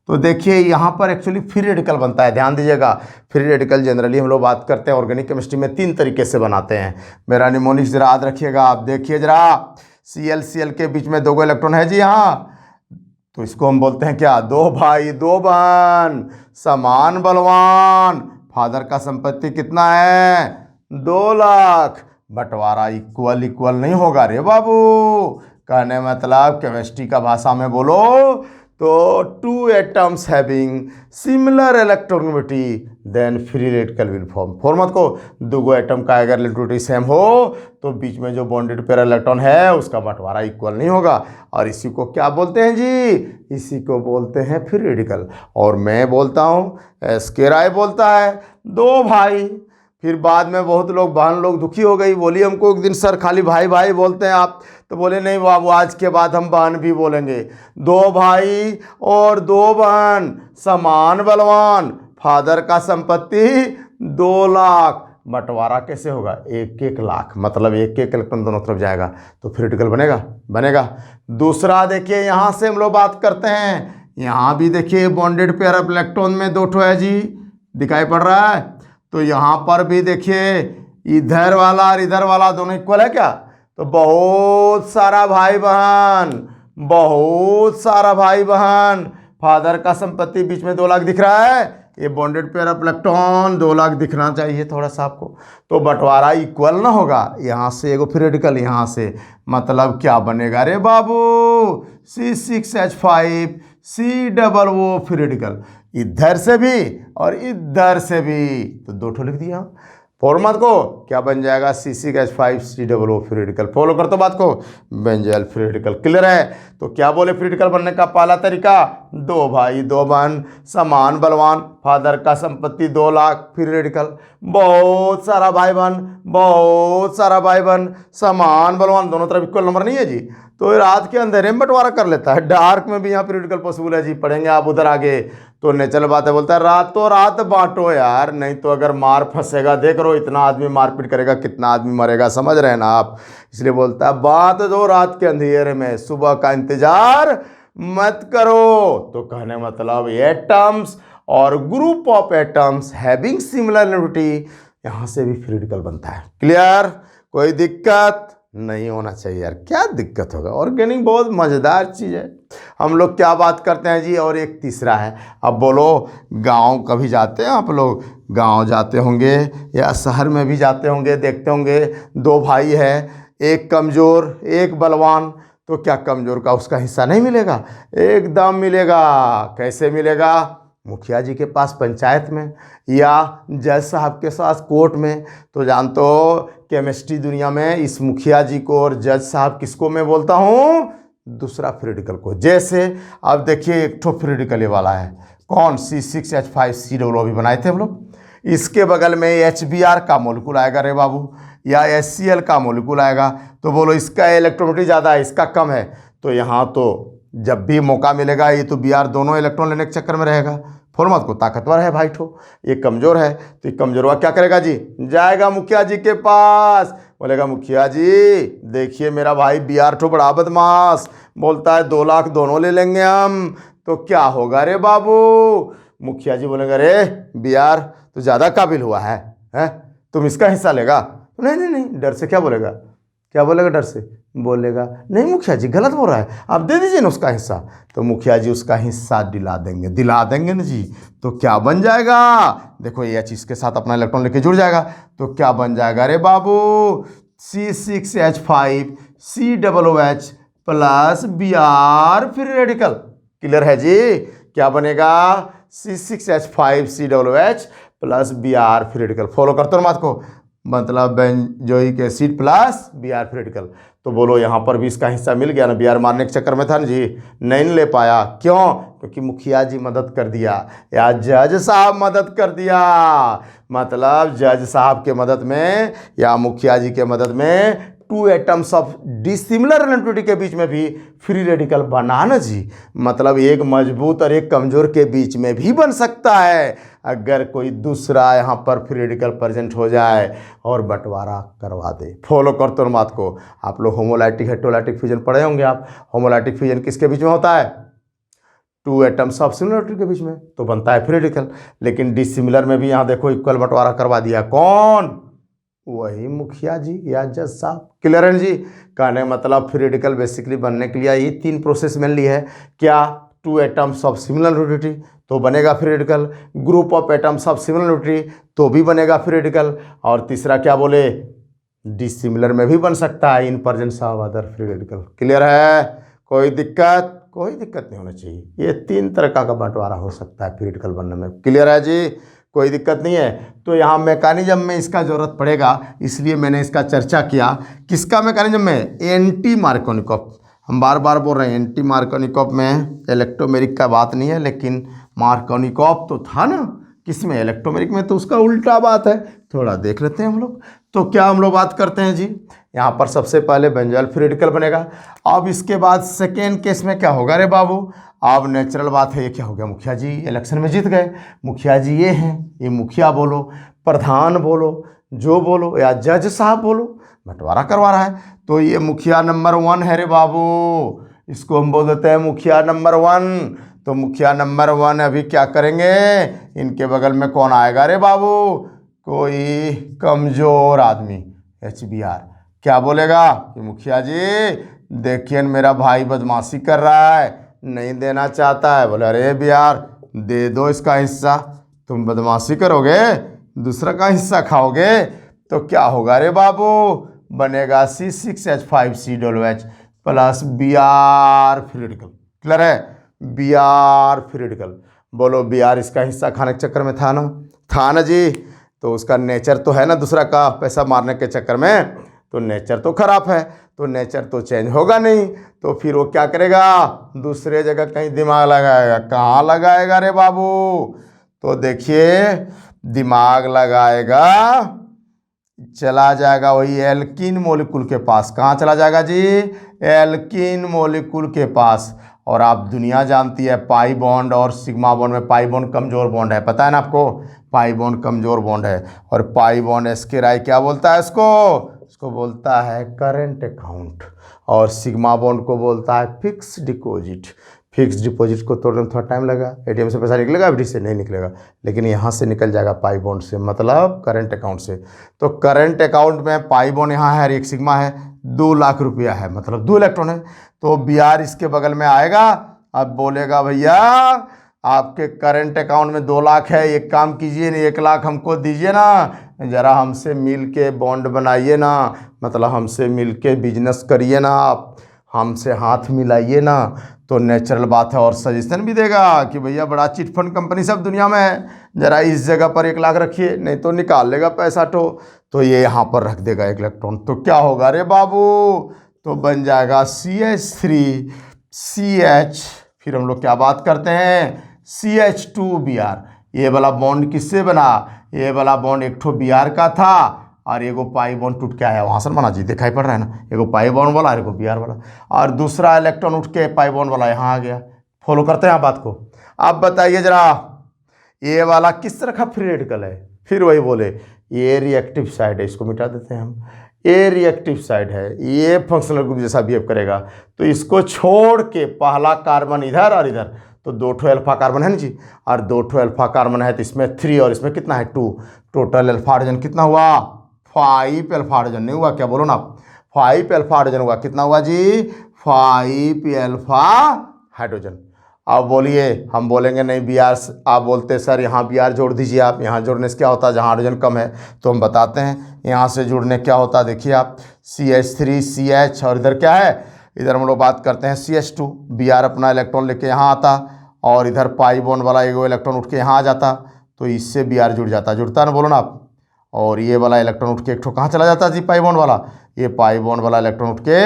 तो देखिए यहाँ पर एक्चुअली फ्री रेडिकल बनता है, ध्यान दीजिएगा। फ्री रेडिकल जनरली हम लोग बात करते हैं ऑर्गेनिक केमिस्ट्री में 3 तरीके से बनाते हैं। मेरा निमोनिक्स जरा याद रखिएगा, आप देखिए जरा, Cl के बीच में 2 गो इलेक्ट्रॉन है जी यहाँ, तो इसको हम बोलते हैं क्या, 2 भाई 2 बहन समान बलवान। फादर का संपत्ति कितना है, 2 लाख। बंटवारा इक्वल इक्वल नहीं होगा रे बाबू, कहने मतलब केमिस्ट्री का भाषा में बोलो तो 2 atoms having similar electronegativity then free radical will form. फॉर्मत को 2 गो एटम का अगर इलेक्ट्रोनेगेटिविटी सेम हो तो बीच में जो बॉन्डेड पेयर इलेक्ट्रॉन है उसका बंटवारा इक्वल नहीं होगा, और इसी को क्या बोलते हैं जी, इसी को बोलते हैं फ्री रेडिकल। और मैं बोलता हूँ, एस.के. राय बोलता है 2 भाई। फिर बाद में बहुत लोग, बहन लोग दुखी हो गई, बोली हमको एक दिन सर खाली भाई भाई बोलते हैं आप, तो बोले नहीं बाबू आज के बाद हम बहन भी बोलेंगे। 2 भाई और 2 बहन समान बलवान, फादर का संपत्ति 2 लाख। बंटवारा कैसे होगा, 1-1 लाख, मतलब 1-1 इलेक्ट्रॉन दोनों तरफ जाएगा, तो फ्री रेडिकल बनेगा। दूसरा देखिए, यहाँ से हम लोग बात करते हैं, यहाँ भी देखिए बॉन्डेड पेयर ऑफ इलेक्ट्रॉन में 2 ठो है जी, दिखाई पड़ रहा है। तो यहाँ पर भी देखिए इधर वाला और इधर वाला दोनों इक्वल है क्या, तो बहुत सारा भाई बहन, फादर का संपत्ति बीच में 2 लाख दिख रहा है, ये bonded pair of electron 2 lakh दिखना चाहिए थोड़ा सा आपको, तो बंटवारा इक्वल ना होगा। यहाँ से एगो फ्री रेडिकल, यहाँ से मतलब क्या बनेगा रे बाबू, C6H5 COO फ्री रेडिकल, इधर से भी और इधर से भी, तो 2 ठो लिख दिया। फॉर्मत को क्या बन जाएगा, C6H5 COO free radical. Follow करते बात को, बेंजल फ्री रेडिकल। क्लियर है। तो क्या बोले फ्री रेडिकल बनने का पहला तरीका, 2 भाई 2 बहन समान बलवान, फादर का संपत्ति 2 लाख, फ्री रेडिकल। बहुत सारा भाई बहन समान बलवान, दोनों तरफ इक्वल नंबर नहीं है जी, तो रात के अंधेरे में बंटवारा कर लेता है, डार्क में भी यहाँ फ्री रेडिकल पॉसिबल है जी, पढ़ेंगे आप उधर आगे। तो नेचुरल बात है, बोलता है रातों रात बांटो यार, नहीं तो अगर मार फंसेगा, देख रो इतना आदमी मारपीट करेगा, कितना आदमी मरेगा, समझ रहे हैं ना आप। इसलिए बोलता है बांट दो रात के अंधेरे में, सुबह का इंतजार मत करो। तो कहने मतलब एटम्स और group of atoms having similar electricity, यहाँ से भी फ्री रेडिकल बनता है। क्लियर, कोई दिक्कत नहीं होना चाहिए यार, क्या दिक्कत होगा, ऑर्गेनिक बहुत मज़ेदार चीज़ है। हम लोग क्या बात करते हैं जी, और एक तीसरा है। अब बोलो, गांव कभी जाते हैं आप लोग, गांव जाते होंगे या शहर में भी जाते होंगे, देखते होंगे 2 भाई है, एक कमज़ोर एक बलवान, तो क्या कमज़ोर का उसका हिस्सा नहीं मिलेगा, एकदम मिलेगा। कैसे मिलेगा, मुखिया जी के पास पंचायत में या जज साहब के साथ कोर्ट में। तो जानते हो केमिस्ट्री दुनिया में इस मुखिया जी को और जज साहब किसको मैं बोलता हूँ, दूसरा फ्री रेडिकल को। जैसे अब देखिए एक ठो फ्री रेडिकल ये वाला है, कौन, C6H5 COO अभी बनाए थे हम लोग, इसके बगल में HBr का मोलिक्यूल आएगा रे बाबू, या HCl का मोलिक्यूल आएगा। तो बोलो इसका इलेक्ट्रोनेगेटिविटी ज़्यादा है, इसका कम है। तो यहाँ तो जब भी मौका मिलेगा ये तो Br दोनों इलेक्ट्रॉन लेने के चक्कर में रहेगा। फॉर्मत को ताकतवर है भाई ठो, ये कमज़ोर है, तो ये कमज़ोरवा क्या करेगा जी, जाएगा मुखिया जी के पास, बोलेगा मुखिया जी देखिए मेरा भाई Br ठो बड़ा बदमाश, बोलता है 2 लाख दोनों ले लेंगे हम, तो क्या होगा रे बाबू। मुखिया जी बोलेंगे अरे Br तो ज़्यादा काबिल हुआ है, तुम इसका हिस्सा लेगा। नहीं नहीं नहीं, डर से क्या बोलेगा, क्या बोलेगा डर से, बोलेगा नहीं मुखिया जी गलत बोल रहा है, आप दे दीजिए ना उसका हिस्सा। तो मुखिया जी उसका हिस्सा दिला देंगे ना जी। तो क्या बन जाएगा, देखो ये चीज़ के साथ अपना इलेक्ट्रॉन लेके जुड़ जाएगा, तो क्या बन जाएगा रे बाबू, C6H5 COOH plus Br free radical. Clear है जी, क्या बनेगा C6H5 COOH plus Br free radical. Follow करते हो बात को, मतलब benzoic acid plus Br free radical. तो बोलो यहाँ पर भी इसका हिस्सा मिल गया ना, Br मारने के चक्कर में था ना जी, नहीं ले पाया, क्यों, क्योंकि मुखिया जी मदद कर दिया या जज साहब मदद कर दिया। मतलब जज साहब के मदद में या मुखिया जी के मदद में 2 एटम्स ऑफ डिसिमिलर इलेक्ट्रोनेगेटिविटी के बीच में भी फ्री रेडिकल बना ना जी। मतलब एक मजबूत और एक कमज़ोर के बीच में भी बन सकता है, अगर कोई दूसरा यहाँ पर फ्री रेडिकल प्रेजेंट हो जाए और बंटवारा करवा दे। फॉलो करते हो बात को, आप लोग होमोलाइटिक हेटेरोलाइटिक फ्यूजन पढ़े होंगे आप। होमोलाइटिक फ्यूजन किसके बीच में होता है, 2 एटम्स ऑफ सिमिलर के बीच में, तो बनता है फ्री रेडिकल। लेकिन डिसिमिलर में भी यहाँ देखो इक्वल बंटवारा करवा दिया, कौन, वही मुखिया जी या जज साहब। क्लियर है जी, कहने मतलब फ्री रेडिकल बेसिकली बनने के लिए ये 3 प्रोसेस मेनली है, क्या, 2 एटम्स ऑफ सिमिलर न्यूट्रिटी तो बनेगा free radical, group of atoms of similar न्यूट्रिटी तो भी बनेगा फ्री रेडिकल, और तीसरा क्या बोले, डिसिमिलर में भी बन सकता है इन presence of other free radical. Clear है, कोई दिक्कत, कोई दिक्कत नहीं होना चाहिए, ये 3 तरह का बंटवारा हो सकता है फ्री रेडिकल बनने में। क्लियर है जी, कोई दिक्कत नहीं है। तो यहाँ मैकेनिज्म में इसका ज़रूरत पड़ेगा, इसलिए मैंने इसका चर्चा किया। किसका मैकेनिज्म में, एंटी मार्कोनिकॉफ। हम बार बार बोल रहे हैं एंटी मार्कोनिकॉफ में इलेक्ट्रोमेरिक का बात नहीं है, लेकिन मार्कोनिकॉफ तो था ना किसमें, इलेक्ट्रोमेरिक में, तो उसका उल्टा बात है। थोड़ा देख लेते हैं हम लोग। तो क्या हम लोग बात करते हैं जी, यहाँ पर सबसे पहले बेंजोइल फ्री रेडिकल बनेगा। अब इसके बाद सेकेंड केस में क्या होगा रे बाबू, अब नेचुरल बात है, ये क्या हो गया, मुखिया जी इलेक्शन में जीत गए, मुखिया जी ये हैं, ये मुखिया बोलो, प्रधान बोलो, जो बोलो, या जज साहब बोलो, बंटवारा करवा रहा है। तो ये मुखिया नंबर 1 है रे बाबू, इसको हम बोल देते हैं मुखिया नंबर 1। तो मुखिया नंबर 1 अभी क्या करेंगे, इनके बगल में कौन आएगा रे बाबू, कोई कमज़ोर आदमी HBr, क्या बोलेगा कि मुखिया जी देखिए मेरा भाई बदमाशी कर रहा है, नहीं देना चाहता है। बोले अरे Br दे दो इसका हिस्सा, तुम बदमाशी करोगे दूसरा का हिस्सा खाओगे, तो क्या होगा रे बाबू, बनेगा C6H5 COOH plus Br free radical. Clear है, Br फ्री रेडिकल। बोलो Br इसका हिस्सा खाने के चक्कर में था ना जी, तो उसका नेचर तो है ना दूसरा का पैसा मारने के चक्कर में, तो नेचर तो खराब है, तो नेचर तो चेंज होगा नहीं, तो फिर वो क्या करेगा, दूसरे जगह कहीं दिमाग लगाएगा। कहाँ लगाएगा रे बाबू, तो देखिए दिमाग लगाएगा, चला जाएगा वही एल्कीन मॉलिक्यूल के पास। कहाँ चला जाएगा जी, एल्कीन मॉलिक्यूल के पास। और आप दुनिया जानती है पाई बॉन्ड और सिग्मा बॉन्ड में पाई बॉन्ड कमज़ोर बॉन्ड है, पता है ना आपको, पाई बॉन्ड कमज़ोर बॉन्ड है। और पाई बॉन्ड एस्केराई क्या बोलता है इसको बोलता है करंट अकाउंट, और सिग्मा बॉन्ड को बोलता है फिक्स डिपॉजिट। फिक्स डिपॉजिट को तोड़ने में थोड़ा टाइम लगा, एटीएम से पैसा निकलेगा, एफडी से नहीं निकलेगा, लेकिन यहाँ से निकल जाएगा पाई बॉन्ड से, मतलब करंट अकाउंट से। तो करंट अकाउंट में पाई बॉन्ड यहाँ है और एक सिग्मा है, 2 लाख रुपया है, मतलब 2 इलेक्ट्रॉन है। तो Br इसके बगल में आएगा, अब बोलेगा भैया आपके करंट अकाउंट में 2 लाख है, एक काम कीजिए ना 1 लाख हमको दीजिए ना, ज़रा हमसे मिल के बॉन्ड बनाइए ना, मतलब हमसे मिल के बिजनेस करिए ना, आप हमसे हाथ मिलाइए ना। तो नेचुरल बात है, और सजेशन भी देगा कि भैया बड़ा चिट फंड कंपनी सब दुनिया में है, ज़रा इस जगह पर 1 लाख रखिए, नहीं तो निकाल लेगा पैसा। तो ये यहाँ पर रख देगा 1 इलेक्ट्रॉन, तो क्या होगा रे बाबू, तो बन जाएगा CH3CH, फिर हम लोग क्या बात करते हैं CH2Br, ये वाला बॉन्ड किससे बना, ये वाला बॉन्ड एक ठो Br का था और एगो पाई बॉन्ड टूट के आया वहाँ से बना जी, दिखाई पड़ रहा है ना, एगो पाई बॉन्ड वाला और एगो Br वाला, और दूसरा इलेक्ट्रॉन उठ के पाई बॉन्ड वाला यहाँ आ गया। फॉलो करते हैं आप बात को। अब बताइए जरा, ये वाला किस तरह का फ्री रेडिकल है, फिर वही बोले ये रिएक्टिव साइड है, इसको मिटा देते हैं हम, ये रिएक्टिव साइड है, ये फंक्शनल ग्रुप जैसा बिहेव करेगा, तो इसको छोड़ के पहला कार्बन इधर और इधर, तो 2 ठो अल्फा कार्बन है ना जी, और 2 ठो अल्फा कार्बन है, तो इसमें 3 और इसमें कितना है 2, टोटल अल्फा हाइड्रोजन कितना हुआ 5 अल्फा हाइड्रोजन, नहीं हुआ क्या, बोलो ना 5 अल्फा हाइड्रोजन हुआ, कितना हुआ जी 5 अल्फा हाइड्रोजन। अब बोलिए, हम बोलेंगे नहीं Br, आप बोलते सर यहाँ Br जोड़ दीजिए, आप यहाँ जोड़ने से क्या होता है, जहाँ हाइड्रोजन कम है, तो हम बताते हैं यहाँ से जुड़ने क्या होता है। देखिए आप CH3 CH और इधर क्या है, इधर हम लोग बात करते हैं CH2, Br अपना इलेक्ट्रॉन लेके यहाँ आता और इधर पाई बॉन्ड वाला एगो इलेक्ट्रॉन उठ के यहाँ आ जाता, तो इससे Br जुड़ जाता, जुड़ता है ना, बोलो ना आप, और ये वाला इलेक्ट्रॉन उठ के एक ठो कहाँ चला जाता जी, पाई बॉन्ड वाला, ये पाई बॉन्ड वाला इलेक्ट्रॉन उठ के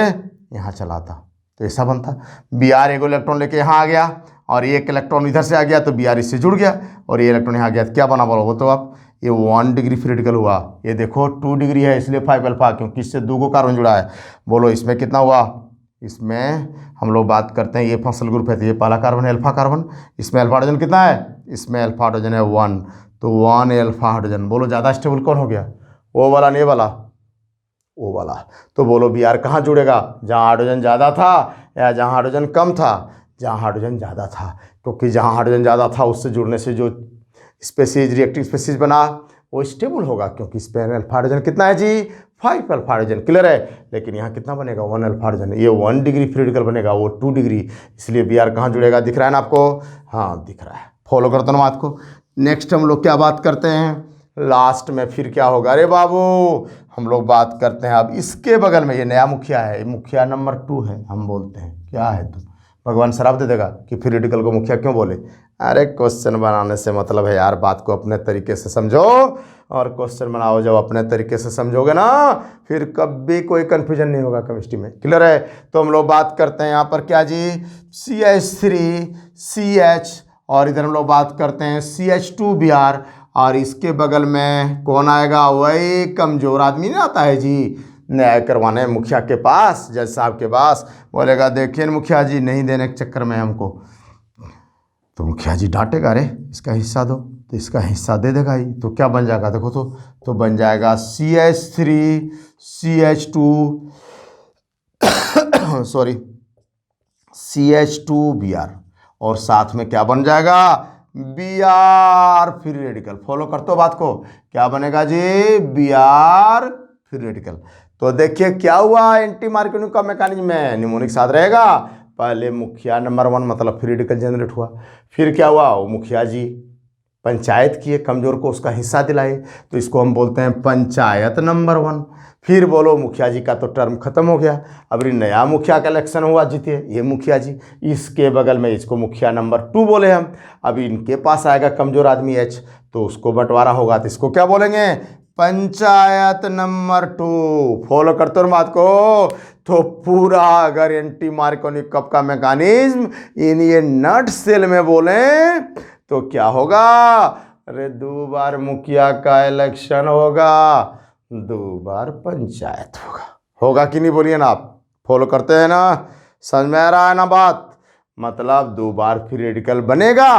यहाँ चला आता, तो ऐसा बनता। Br एगो इलेक्ट्रॉन लेके यहाँ आ गया और एक इलेक्ट्रॉन इधर से आ गया, तो Br इससे जुड़ गया और ये इलेक्ट्रॉन यहाँ आ गया, तो क्या बना बोलो तो आप, ये 1 डिग्री फ्री रेडिकल हुआ। ये देखो 2 डिग्री है इसलिए 5 अल्फा, क्योंकि इससे 2 को कार्बन जुड़ा है। बोलो इसमें कितना हुआ, इसमें हम लोग बात करते हैं ये फंक्शनल ग्रुप है, तो ये पहला कार्बन है अल्फा कार्बन, इसमें अल्फा हाइड्रोजन कितना है, इसमें अल्फा हाइड्रोजन है 1, तो 1 अल्फा हाइड्रोजन। बोलो ज़्यादा स्टेबल कौन हो गया, वो वाला नहीं वाला, वो वाला। तो बोलो Br कहाँ जुड़ेगा, जहाँ हाइड्रोजन ज़्यादा था या जहाँ हाइड्रोजन कम था, जहाँ हाइड्रोजन ज़्यादा था, क्योंकि जहाँ हाइड्रोजन ज़्यादा था उससे जुड़ने से जो स्पेसीज रिएक्टिव स्पेसीज बना वो स्टेबल होगा, क्योंकि इस पर अल्फा हाइड्रोजन कितना है जी 5 अल्फा हाइड्रोजन, क्लियर है। लेकिन यहाँ कितना बनेगा 1 अल्फा हाइड्रोजन, ये 1 डिग्री फ्री रेडिकल बनेगा, वो 2 डिग्री, इसलिए Br कहाँ जुड़ेगा, दिख रहा है ना आपको, हाँ दिख रहा है। फॉलो करते ना बात को। नेक्स्ट हम लोग क्या बात करते हैं, लास्ट में फिर क्या होगा, अरे बाबू हम लोग बात करते हैं अब इसके बगल में, ये नया मुखिया है, मुखिया नंबर 2 है, हम बोलते हैं क्या है, तो भगवान शराब दे देगा कि फ्री रेडिकल को मुखिया क्यों बोले। अरे क्वेश्चन बनाने से मतलब है यार, बात को अपने तरीके से समझो, और क्वेश्चन बनाओ जब अपने तरीके से समझोगे ना, फिर कभी कोई कन्फ्यूजन नहीं होगा केमिस्ट्री में, क्लियर है। तो हम लोग बात करते हैं यहाँ पर क्या जी, CH3 CH और इधर हम लोग बात करते हैं CH2 Br, और इसके बगल में कौन आएगा, वही कमज़ोर आदमी नहीं आता है जी न्याय करवाने मुखिया के पास, जज साहब के पास, बोलेगा देखिए मुखिया जी नहीं देने के चक्कर में हमको, तो मुखिया जी डांटेगा, अरे इसका हिस्सा दो, तो इसका हिस्सा दे देगा ही, तो क्या बन जाएगा देखो तो बन जाएगा CH3 CH2 sorry CH2 Br, और साथ में क्या बन जाएगा Br फ्री रेडिकल। फॉलो करते हो बात को, क्या बनेगा जी Br फ्री रेडिकल। तो देखिए क्या हुआ, एंटी मार्कोनी का मैकेनिज्म में निमोनिक साथ रहेगा, पहले मुखिया नंबर 1 मतलब फ्री रेडिकल जनरेट हुआ, फिर क्या हुआ, वो मुखिया जी पंचायत किए, कमज़ोर को उसका हिस्सा दिलाए, तो इसको हम बोलते हैं पंचायत नंबर 1। फिर बोलो मुखिया जी का तो टर्म खत्म हो गया, अब नया मुखिया का इलेक्शन हुआ, जीते ये मुखिया जी, इसके बगल में इसको मुखिया नंबर 2 बोले हम। अब इनके पास आएगा कमज़ोर आदमी H, तो उसको बंटवारा होगा, तो इसको क्या बोलेंगे पंचायत नंबर 2। फॉलो करते हो बात को। तो पूरा अगर एंटी मार्कोनी कप का मैकेनिज्म इन ये नट सेल में बोले तो क्या होगा, अरे 2 बार मुखिया का इलेक्शन होगा, 2 बार पंचायत होगा कि नहीं, बोलिए ना आप। फॉलो करते हैं ना, समझ में आ रहा है ना बात, मतलब 2 बार फ्री रेडिकल बनेगा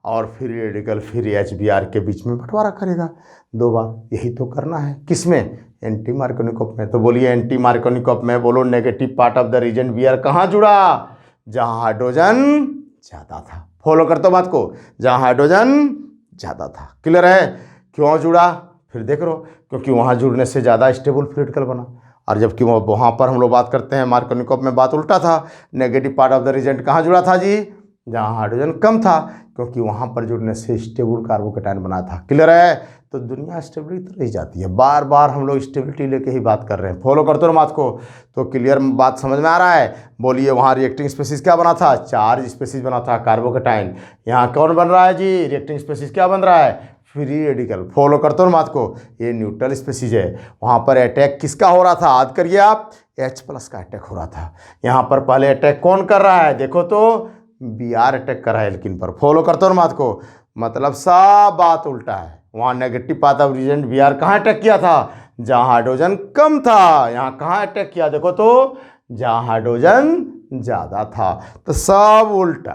और फ्री रेडिकल फिर HBr के बीच में बंटवारा करेगा 2 बार, यही तो करना है किसमें, एंटी मार्कोनी कप में। तो बोलिए एंटी मार्कोनी कप में बोलो negative part of the region Br कहाँ जुड़ा, जहाँ हाइड्रोजन ज़्यादा था। फॉलो करते हो बात को, जहाँ हाइड्रोजन ज़्यादा था, क्लियर है। क्यों जुड़ा फिर देख लो, क्योंकि वहाँ जुड़ने से ज़्यादा स्टेबल फ्री रेडिकल बना, और जबकि वहाँ पर हम लोग बात करते हैं मार्कोनी कप में बात उल्टा था, negative part of the region कहाँ जुड़ा था जी, जहाँ हाइड्रोजन कम था, क्योंकि वहाँ पर जुड़ने से स्टेबल कार्बोकेटायन बना था, क्लियर है। तो दुनिया स्टेबिलिटी तो रही जाती है, बार बार हम लोग स्टेबिलिटी लेके ही बात कर रहे हैं। फॉलो करते हो बात को, तो क्लियर बात समझ में आ रहा है। बोलिए वहाँ रिएक्टिंग स्पेसीज क्या बना था, चार्ज स्पेसीज बना था कार्बोकेटायन, यहाँ कौन बन रहा है जी, रिएक्टिंग स्पेसीज क्या बन रहा है, फ्री रेडिकल। फॉलो करते हो बात को, ये न्यूट्रल स्पेसीज है, वहाँ पर अटैक किसका हो रहा था, याद करिए आप, H+ का अटैक हो रहा था। यहाँ पर पहले अटैक कौन कर रहा है, देखो तो Br अटैक कर रहा है एल्किन पर। फॉलो करते हो बात को, मतलब सब बात उल्टा है। वहाँ negative path of reagent Br कहाँ अटैक किया था, जहाँ हाइड्रोजन कम था। यहाँ कहाँ अटैक किया देखो तो, जहाँ हाइड्रोजन ज़्यादा था। तो सब उल्टा।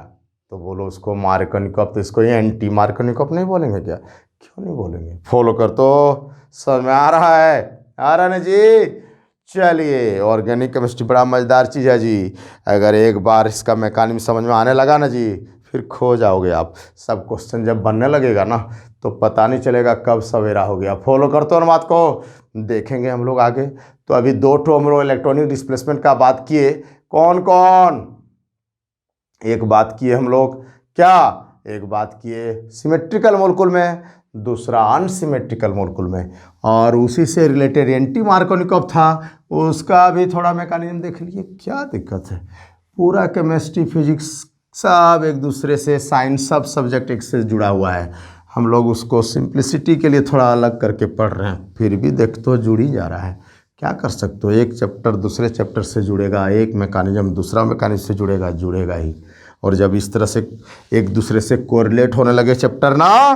तो बोलो उसको मार्कोनिकॉफ, तो इसको एंटी मार्कोनिकॉफ नहीं बोलेंगे क्या? क्यों नहीं बोलेंगे? फॉलो कर, तो समझ में आ रहा है? आ रहा है ना जी? चलिए, ऑर्गेनिक केमिस्ट्री बड़ा मज़ेदार चीज़ है जी। अगर एक बार इसका मैकेनिज्म समझ में आने लगा ना जी, फिर खो जाओगे आप। सब क्वेश्चन जब बनने लगेगा ना, तो पता नहीं चलेगा कब सवेरा हो गया। फॉलो करते हो ना बात को, देखेंगे हम लोग आगे। तो अभी 2 ठो हम लोग इलेक्ट्रॉनिक डिस्प्लेसमेंट का बात किए। कौन कौन? एक बात किए हम लोग क्या, एक बात किए सिमेट्रिकल मोलकुल में, दूसरा अनसिमेट्रिकल मोलकुल में, और उसी से रिलेटेड एंटी मार्कोनिकॉफ था, उसका भी थोड़ा मैकेनिज्म देख लिए। क्या दिक्कत है? पूरा केमिस्ट्री फिजिक्स सब एक दूसरे से, साइंस सब सब्जेक्ट एक से जुड़ा हुआ है। हम लोग उसको सिंप्लिसिटी के लिए थोड़ा अलग करके पढ़ रहे हैं, फिर भी देख तो जुड़ ही जा रहा है। क्या कर सकते हो, एक चैप्टर दूसरे चैप्टर से जुड़ेगा, एक मैकेनिज्म दूसरा मैकेनिज्म से जुड़ेगा, जुड़ेगा ही। और जब इस तरह से एक दूसरे से कोरिलेट होने लगे चैप्टर ना,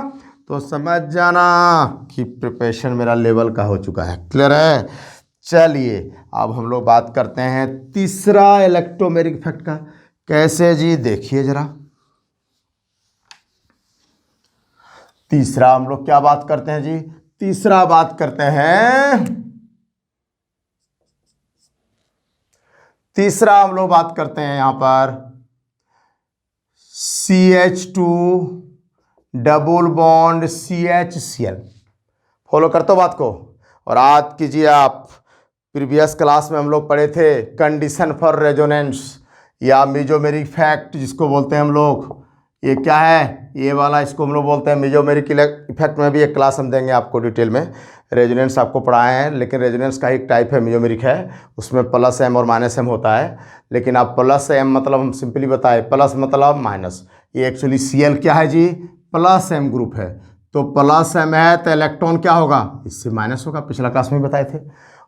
तो समझ जाना कि प्रिपरेशन मेरा लेवल का हो चुका है। क्लियर है? चलिए, अब हम लोग बात करते हैं तीसरा इलेक्ट्रोमेरिक इफेक्ट का। कैसे जी? देखिए जरा, तीसरा हम लोग क्या बात करते हैं जी? तीसरा बात करते हैं, तीसरा हम लोग बात करते हैं यहां पर CH2 double bond CHCl। Follow करते हो बात को? और याद कीजिए आप, प्रीवियस क्लास में हम लोग पढ़े थे कंडीशन फॉर रेजोनेंस या मेजोमेरिक इफेक्ट जिसको बोलते हैं हम लोग। ये क्या है? ये वाला, इसको हम लोग बोलते हैं मेजोमेरिक इफेक्ट। में भी एक क्लास हम देंगे आपको डिटेल में। रेजोनेंस आपको पढ़ाए हैं, लेकिन रेजोनेंस का एक टाइप है मेजोमेरिक है, उसमें +m और -m होता है। लेकिन आप +m मतलब हम सिंपली बताए, प्लस मतलब माइनस। ये एक्चुअली Cl क्या है जी? +m ग्रुप है। तो +m है तो इलेक्ट्रॉन क्या होगा? इससे माइनस होगा, पिछला क्लास में बताए थे।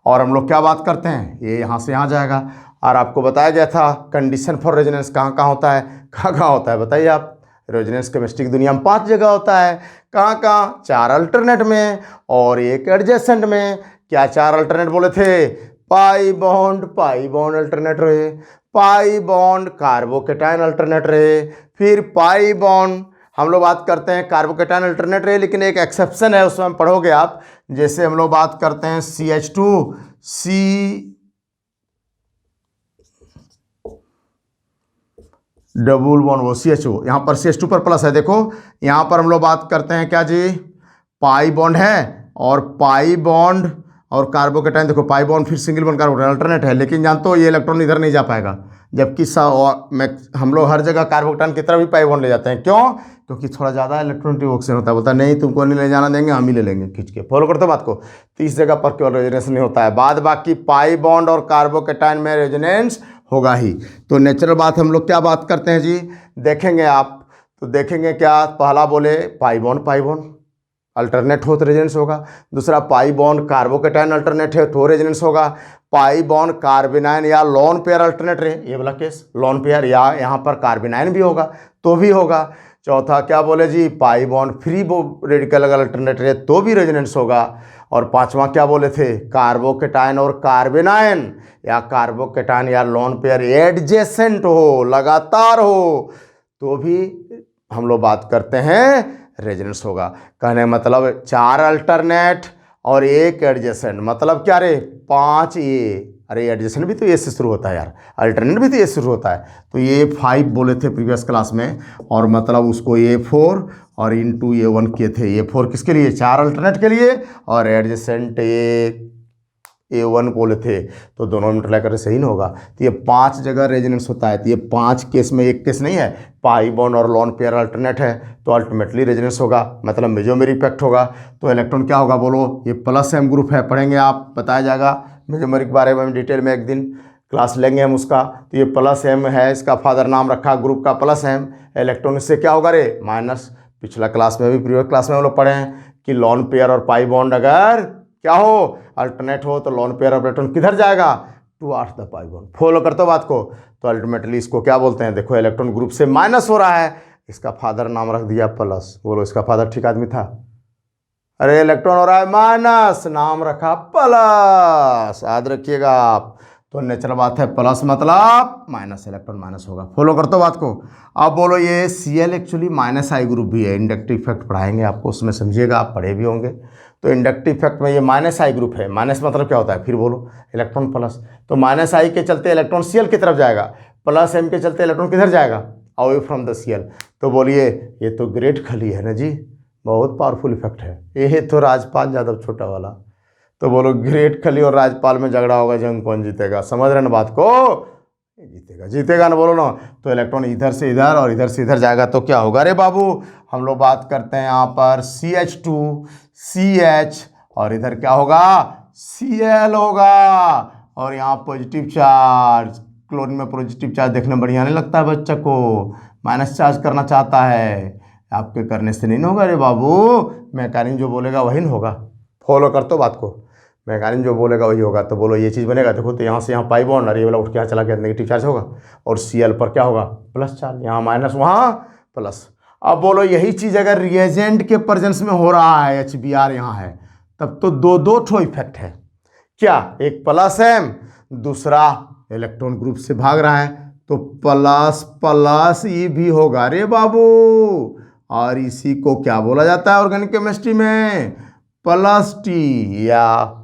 और हम लोग क्या बात करते हैं, ये यहाँ से यहाँ जाएगा। और आपको बताया गया था कंडीशन फॉर रेजोनेंस कहाँ कहाँ होता है, कहाँ कहाँ होता है बताइए आप? रेजोनेंस केमिस्ट्री की दुनिया में 5 जगह होता है। कहाँ कहाँ? 4 अल्टरनेट में और 1 एडजेसेंट में। क्या 4 अल्टरनेट बोले थे? पाई बॉन्ड अल्टरनेट रहे, पाई बॉन्ड कार्बोकेटाइन अल्टरनेट रहे, फिर पाई बॉन्ड हम लोग बात करते हैं कार्बोकेटाइन अल्टरनेट रहे, लेकिन एक एक्सेप्शन है, उसमें पढ़ोगे आप। जैसे हम लोग बात करते हैं CH2 डबल बॉन्ड वो CHO, यहाँ पर CH2 पर प्लस है। देखो यहाँ पर हम लोग बात करते हैं क्या जी? पाई बॉन्ड है, और पाई बॉन्ड और कार्बोकेटाइन। देखो पाई बॉन्ड फिर सिंगल बॉन्ड कार्बोकेटाइन अल्टरनेट है, लेकिन जानते हो ये इलेक्ट्रॉन इधर नहीं जा पाएगा। जबकि हम लोग हर जगह कार्बोकेटाइन की तरफ भी पाई बॉन्ड ले जाते हैं। क्यों? क्योंकि थोड़ा ज़्यादा इलेक्ट्रॉनिक ऑक्सीजन होता है। बोलता नहीं तुमको नहीं ले जाना देंगे, हम ही ले लेंगे खींच के। फॉलो करते हो बात को? तो इस जगह पर केवल रेजोनेंस नहीं होता है, बाद बाकी पाई बॉन्ड और कार्बोकेटाइन में रेजोनेंस होगा ही। तो नेचुरल बात हम लोग क्या बात करते हैं जी? देखेंगे आप, तो देखेंगे क्या? पहला बोले पाई बॉन्ड अल्टरनेट हो तो रेजोनेंस होगा। दूसरा पाई बॉन्ड कार्बोकेटाइन अल्टरनेट है तो रेजोनेंस होगा। पाई बॉन्ड कार्बिनाइन या लॉन पेयर अल्टरनेट रहे, ये वाला केस लॉन पेयर, या यहाँ पर कार्बिनाइन भी होगा तो भी होगा। चौथा क्या बोले जी? पाई बॉन्ड फ्री रेडिकल अगर अल्टरनेट रहे तो भी रेजोनेंस होगा। और पांचवा क्या बोले थे? कार्बोकेटाइन और कार्बिनाइन या कार्बोकेटाइन या लॉन पेयर एडजेसेंट हो, लगातार हो, तो भी हम लोग बात करते हैं रेजोनेंस होगा। कहने मतलब 4 अल्टरनेट और 1 एडजेसेंट, मतलब क्या रे? 5 ए। अरे एडजेसेंट भी तो ए से शुरू होता है यार, अल्टरनेट भी तो ए से शुरू होता है। तो ये 5 बोले थे प्रीवियस क्लास में, और मतलब उसको A4 और इंटू A1 किए थे। A4 किसके लिए? 4 अल्टरनेट के लिए, और एडजेसेंट A1 बोले थे। तो दोनों में ट्राई करके सही नहीं होगा। तो ये 5 जगह रेजोनेंस होता है। तो ये 5 केस में एक केस नहीं है, पाई बॉन्ड और लॉन पेयर अल्टरनेट है, तो अल्टीमेटली रेजोनेंस होगा, मतलब मेजोमेरिक इफेक्ट होगा। तो इलेक्ट्रॉन क्या होगा बोलो? ये +m ग्रुप है, पढ़ेंगे आप, बताया जाएगा मेजोमेरिक बारे में डिटेल में, एक दिन क्लास लेंगे हम उसका। तो ये +m है, इसका फादर नाम रखा ग्रुप का +m। इलेक्ट्रॉन इससे क्या होगा रे? माइनस। पिछला क्लास में भी, प्रीवियस क्लास में हम लोग पढ़े हैं कि लॉन पेयर और पाई बॉन्ड अगर क्या हो? अल्टरनेट हो, तो लॉन पेयर ऑफ इलेक्ट्रॉन किधर जाएगा? Towards the pi bond. Follow करते हो बात को? तो अल्टीमेटली इसको क्या बोलते हैं? देखो इलेक्ट्रॉन ग्रुप से माइनस हो रहा है, इसका फादर नाम रख दिया प्लस। बोलो इसका फादर ठीक आदमी था? अरे इलेक्ट्रॉन हो रहा है माइनस, नाम रखा प्लस, याद रखिएगा आप। तो नेचुरल बात है प्लस मतलब माइनस, इलेक्ट्रॉन माइनस होगा। फॉलो करते हो बात को? अब बोलो ये Cl एक्चुअली माइनस आई ग्रुप भी है, इंडक्टिव इफेक्ट पढ़ाएंगे आपको, उसमें समझिएगा, आप पढ़े भी होंगे। तो इंडक्टिव इफेक्ट में ये माइनस आई ग्रुप है। माइनस मतलब क्या होता है? फिर बोलो इलेक्ट्रॉन प्लस। तो माइनस आई के चलते इलेक्ट्रॉन Cl की तरफ जाएगा, प्लस M के चलते इलेक्ट्रॉन किधर जाएगा? Away from the Cl। तो बोलिए ये तो ग्रेट खली है ना जी, बहुत पावरफुल इफेक्ट है। ये तो राजपाल यादव छोटा वाला। तो बोलो ग्रेट खली और राजपाल में झगड़ा होगा, जंग कौन जीतेगा? समझ रहे ना बात को? जीतेगा, जीतेगा ना, बोलो ना। तो इलेक्ट्रॉन इधर से इधर और इधर से इधर जाएगा तो क्या होगा? अरे बाबू हम लोग बात करते हैं यहाँ पर CH2 CH और इधर क्या होगा? Cl होगा। और यहाँ पॉजिटिव चार्ज, क्लोरीन में पॉजिटिव चार्ज देखने बढ़िया नहीं लगता है बच्चा को, माइनस चार्ज करना चाहता है, आपके करने से नहीं होगा रे बाबू। मैकेनिक जो बोलेगा वही ना होगा। फॉलो कर तो बात को, मैकेनिक जो बोलेगा वही होगा। तो बोलो ये चीज़ बनेगा। देखो तो यहाँ से यहाँ पाई बॉन्ड, और ये वाला उठ के यहाँ चला गया, नेगेटिव चार्ज होगा। और Cl पर क्या होगा? प्लस चार्ज, यहाँ माइनस वहाँ प्लस। अब बोलो यही चीज़ अगर रिएजेंट के प्रेजेंस में हो रहा है, HBr यहाँ है, तब तो दो दो ठो इफेक्ट है। क्या? एक प्लस M, दूसरा इलेक्ट्रॉन ग्रुप से भाग रहा है, तो प्लस प्लस E भी होगा रे बाबू। और इसी को क्या बोला जाता है ऑर्गेनिक केमिस्ट्री में? प्लस टी या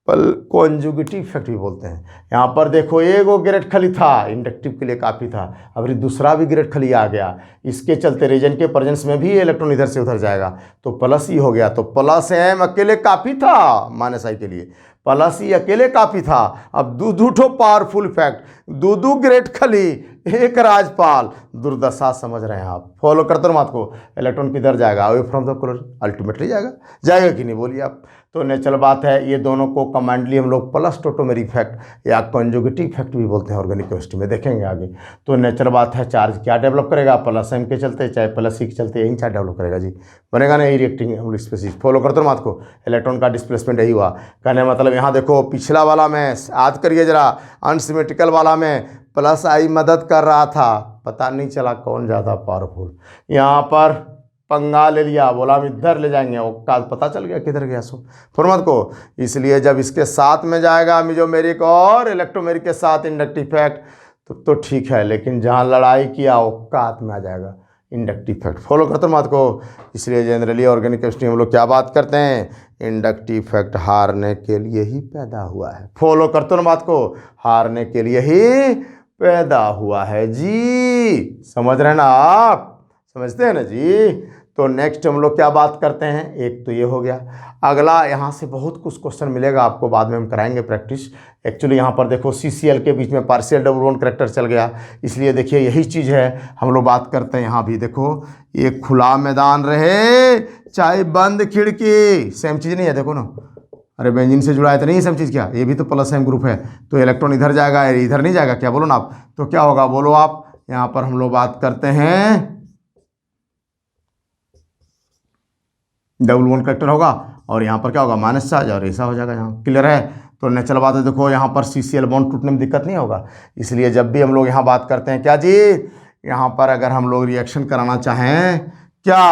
कॉन्जुगेटिव इफेक्ट भी बोलते हैं। यहाँ पर देखो एक वो ग्रेट खली था, इंडक्टिव के लिए काफ़ी था, अब दूसरा भी ग्रेट खली आ गया, इसके चलते रीजन के प्रेजेंस में भी इलेक्ट्रॉन इधर से उधर जाएगा, तो प्लस ई हो गया। तो प्लस M अकेले काफ़ी था माइनस आई के लिए, प्लस ई अकेले काफ़ी था। अब दो ठो पावरफुल इफेक्ट, दो ग्रेट खली, एक राजपाल, दुर्दशा समझ रहे हैं आप। फॉलो करते हो बात को? इलेक्ट्रॉन किधर जाएगा? Away from the chlorine, ultimately जाएगा। जाएगा कि नहीं बोलिए आप? तो नेचुरल बात है, ये दोनों को कमांडली हम लोग प्लस टोटोमेरिक इफेक्ट या कॉन्जुगेटिव इफेक्ट भी बोलते हैं ऑर्गेनिक केमिस्ट्री में, देखेंगे आगे। तो नेचुरल बात है, चार्ज क्या डेवलप करेगा? प्लस M के चलते, चाहे प्लस C के चलते, यही चार्ज डेवलप करेगा जी, बनेगा ना, यही रिएक्टिंग स्पेसिस। फॉलो करते हो बात को? इलेक्ट्रॉन का डिस्प्लेसमेंट यही हुआ। कहने मतलब यहाँ देखो पिछला वाला में याद करिए जरा, अनसिमेट्रिकल वाला में प्लस आई मदद कर रहा था, पता नहीं चला कौन ज़्यादा पावरफुल। यहाँ पर पंगा ले लिया, बोला हम इधर ले जाएंगे, वो का पता चल गया किधर गया सो फॉर्मत को। इसलिए जब इसके साथ में जाएगा मिजोमेरिक और इलेक्ट्रोमेरिक के साथ इंडक्टिव इफेक्ट तो ठीक है, लेकिन जहाँ लड़ाई किया वो कात में आ जाएगा इंडक्टिव इफेक्ट। फॉलो करते हो बात को? इसलिए जनरली ऑर्गेनिक केमिस्ट्री हम लोग क्या बात करते हैं? इंडक्टिव इफेक्ट हारने के लिए ही पैदा हुआ है। फॉलो करते हो बात को? हारने के लिए ही पैदा हुआ है जी, समझ रहे हैं ना आप? समझते हैं ना जी? तो नेक्स्ट हम लोग क्या बात करते हैं? एक तो ये हो गया। अगला यहाँ से बहुत कुछ क्वेश्चन मिलेगा आपको, बाद में हम कराएंगे प्रैक्टिस। एक्चुअली यहाँ पर देखो CCl के बीच में पार्शियल डबल बॉन्ड करैक्टर चल गया, इसलिए देखिए यही चीज़ है हम लोग बात करते हैं। यहाँ भी देखो एक खुला मैदान रहे चाहे बंद खिड़की, सेम चीज़ नहीं है, देखो ना। अरे बेंजीन से जुड़ा है तो नहीं सेम चीज़ क्या? ये भी तो प्लस M ग्रुप है, तो इलेक्ट्रॉन इधर जाएगा, इधर नहीं जाएगा क्या? बोलो ना आप। तो क्या होगा बोलो आप? यहाँ पर हम लोग बात करते हैं डबल बॉन्ड करैक्टर होगा, और यहाँ पर क्या होगा? माइनस चार्ज, और ऐसा हो जाएगा यहाँ। क्लियर है? तो नेचुरल बात है, देखो यहाँ पर CCl बॉन्ड टूटने में दिक्कत नहीं होगा। इसलिए जब भी हम लोग यहाँ बात करते हैं क्या जी, यहाँ पर अगर हम लोग रिएक्शन कराना चाहें, क्या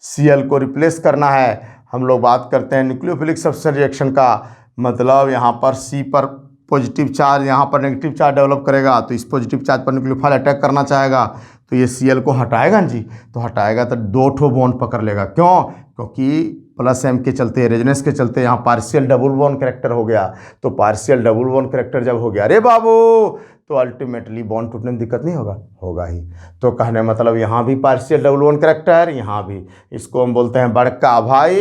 Cl को रिप्लेस करना है, हम लोग बात करते हैं न्यूक्लियोफिलिक सब्स्टिट्यूशन रिएक्शन का। मतलब यहाँ पर C पर पॉजिटिव चार्ज, यहाँ पर नेगेटिव चार्ज डेवलप करेगा, तो इस पॉजिटिव चार्ज पर न्यूक्लियोफाइल अटैक करना चाहेगा, तो ये Cl को हटाएगा ना जी। तो हटाएगा तो दो ठो बॉन्ड पकड़ लेगा। क्यों? क्योंकि प्लस M के चलते, रेजोनेंस के चलते यहाँ पार्शियल डबल बॉन्ड करैक्टर हो गया। तो पार्शियल डबल बॉन्ड करैक्टर जब हो गया अरे बाबू, तो अल्टीमेटली बॉन्ड टूटने में दिक्कत नहीं होगा? होगा ही। तो कहने मतलब यहाँ भी पार्शियल डबल बॉन्ड करैक्टर, यहाँ भी। इसको हम बोलते हैं बड़का भाई,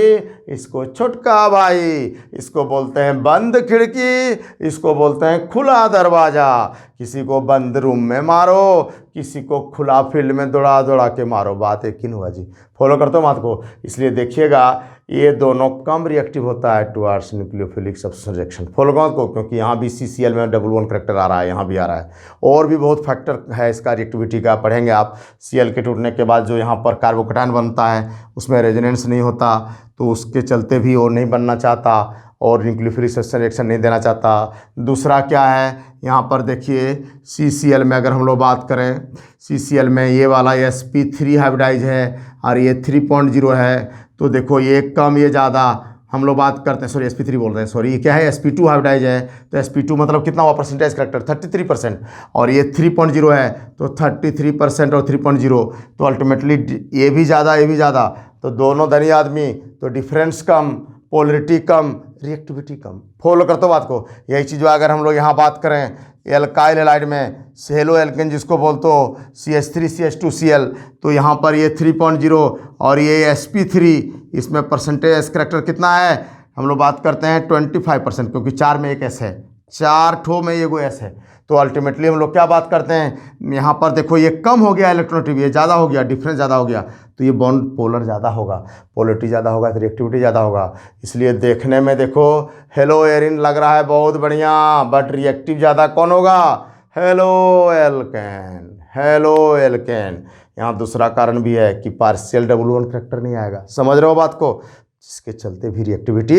इसको छोटका भाई, इसको बोलते हैं बंद खिड़की, इसको बोलते हैं खुला दरवाज़ा। किसी को बंद रूम में मारो, किसी को खुला फील्ड में दौड़ा दौड़ा के मारो, बात एक ही हुआ जी। फॉलो करते हो बात को? इसलिए देखिएगा ये दोनों कम रिएक्टिव होता है towards nucleophilic substitution reaction. Follow बात को? क्योंकि यहाँ भी CCl में डबल बॉन्ड करैक्टर आ रहा है, यहाँ भी आ रहा है, और भी बहुत फैक्टर है इसका रिएक्टिविटी का, पढ़ेंगे आप। Cl के टूटने के बाद जो यहाँ पर कार्बोकैटायन बनता है उसमें रेजोनेंस नहीं होता, तो उसके चलते भी वो नहीं बनना चाहता, और न्यूक्लियोफिलिक सब्स्टिट्यूशन रिएक्शन नहीं देना चाहता। दूसरा क्या है, यहाँ पर देखिए CCl में अगर हम लोग बात करें, CCl में ये वाला sp3 हाइब्रिडाइज है और ये 3.0 है, तो देखो ये कम ये ज़्यादा हम लोग बात करते हैं, सॉरी sp3 बोल रहे हैं, सॉरी ये क्या है sp2 हाइब्रिडाइज है, तो sp2 मतलब कितना हुआ परसेंटेज करेक्टर 33%, और ये 3.0 है तो 33% और 3.0, तो अल्टीमेटली ये भी ज़्यादा ये भी ज़्यादा, तो दोनों धनी आदमी, तो डिफरेंस कम, पोलरिटी कम, रिएक्टिविटी कम। फॉलो करते हो बात को। यही चीज़ अगर हम लोग यहाँ बात करें एल्काइल हैलाइड में सेलो एल्केन जिसको बोलते हो CH3CH2Cl, तो यहाँ पर ये 3.0 और ये sp3, इसमें परसेंटेज करेक्टर कितना है, हम लोग बात करते हैं 25%, क्योंकि 4 में एक S है, 4 ठो में ये वो S है, तो अल्टीमेटली हम लोग क्या बात करते हैं, यहाँ पर देखो ये कम हो गया इलेक्ट्रोनेगेटिव, ये ज़्यादा हो गया, डिफरेंस ज़्यादा हो गया, तो ये बॉन्ड पोलर ज़्यादा होगा, पोलरिटी ज़्यादा होगा तो रिएक्टिविटी ज़्यादा होगा। इसलिए देखने में देखो हेलो एरिन लग रहा है बहुत बढ़िया, बट रिएक्टिव ज़्यादा कौन होगा, हेलो एल्केन, हेलो एल्केन। यहाँ दूसरा कारण भी है कि पार्शियल डबल बॉन्ड करेक्टर नहीं आएगा, समझ रहे हो बात को, जिसके चलते भी रिएक्टिविटी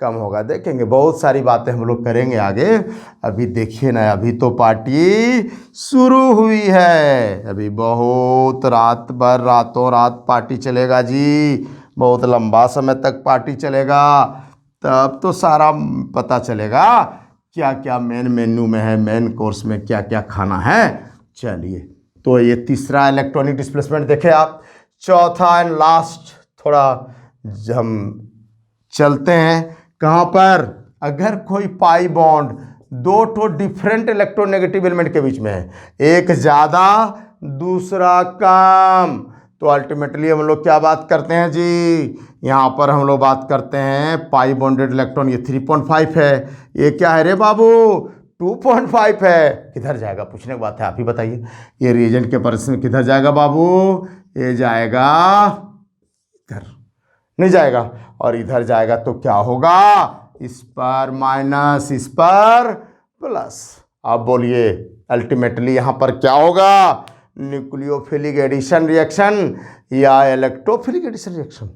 कम होगा। देखेंगे बहुत सारी बातें हम लोग करेंगे आगे, अभी देखिए ना, अभी तो पार्टी शुरू हुई है, अभी बहुत रात भर रातों रात पार्टी चलेगा जी, बहुत लंबा समय तक पार्टी चलेगा, तब तो सारा पता चलेगा क्या क्या मेन मेन्यू में है, मेन कोर्स में क्या क्या खाना है। चलिए, तो ये तीसरा इलेक्ट्रॉनिक डिस्प्लेसमेंट देखे आप। चौथा एंड लास्ट थोड़ा हम चलते हैं कहाँ पर, अगर कोई पाई बॉन्ड दो ठो डिफरेंट इलेक्ट्रोनेगेटिव एलिमेंट के बीच में है, एक ज़्यादा दूसरा कम, तो अल्टीमेटली हम लोग क्या बात करते हैं जी, यहाँ पर हम लोग बात करते हैं पाई बॉन्डेड इलेक्ट्रॉन, ये 3.5 है, ये क्या है रे बाबू 2.5 है, किधर जाएगा पूछने की बात है, आप ही बताइए, ये रिएजेंट के परसेंट किधर जाएगा बाबू, ये जाएगा इधर, नहीं जाएगा, और इधर जाएगा तो क्या होगा, इस पर माइनस इस पर प्लस। अब बोलिए अल्टीमेटली यहाँ पर क्या होगा, न्यूक्लियोफिलिक एडिशन रिएक्शन या इलेक्ट्रोफिलिक एडिशन रिएक्शन।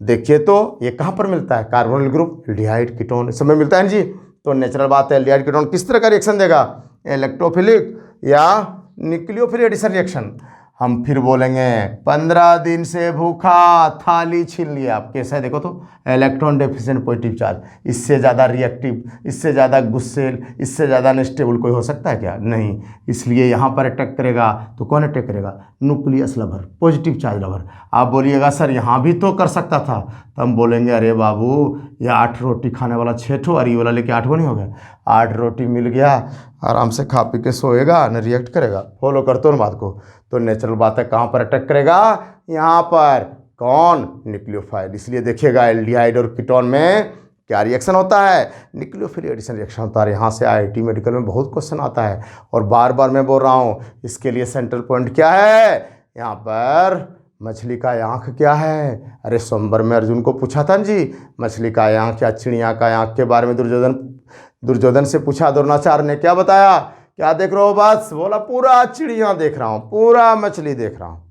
देखिए तो ये कहाँ पर मिलता है, कार्बोनिल ग्रुप, एल्डिहाइड कीटोन, इस समय मिलता है जी, तो नेचुरल बात है एल्डिहाइड कीटोन किस तरह का रिएक्शन देगा, इलेक्ट्रोफिलिक या न्यूक्लियोफिलिक एडिशन रिएक्शन। हम फिर बोलेंगे 15 दिन से भूखा थाली छीन लिया, आप कैसा है देखो तो, इलेक्ट्रॉन डेफिशिएंट पॉजिटिव चार्ज, इससे ज़्यादा रिएक्टिव, इससे ज़्यादा गुस्सेल, इससे ज़्यादा अनस्टेबल कोई हो सकता है क्या, नहीं, इसलिए यहाँ पर अटैक करेगा तो कौन अटैक करेगा, nucleus lover, positive charge lover. आप बोलिएगा सर यहाँ भी तो कर सकता था, तो हम बोलेंगे अरे बाबू ये 8 रोटी खाने वाला 6 ठो और ये वाला लेके 8 नहीं हो गया, 8 रोटी मिल गया, आराम से खा पी के सोएगा, न रिएक्ट करेगा। फॉलो करते हो ना बात को, तो नेचुरल बात है कहाँ पर अटैक करेगा, यहाँ पर, कौन, न्यूक्लियोफाइल। इसलिए देखिएगा एल्डिहाइड और कीटोन में क्या रिएक्शन होता है, न्यूक्लियोफिलिक एडिशन रिएक्शन होता है। यहाँ से IIT मेडिकल में बहुत क्वेश्चन आता है, और बार बार मैं बोल रहा हूँ, इसके लिए सेंट्रल पॉइंट क्या है, यहाँ पर मछली का आँख क्या है, अरे सोमवार में अर्जुन को पूछा था जी, मछली का आँख या चिड़िया का आँख के बारे में दुर्योधन से पूछा, द्रोणाचार्य ने क्या बताया, क्या देख रहे हो, बस बोला पूरा चिड़िया देख रहा हूँ, पूरा मछली देख रहा हूँ,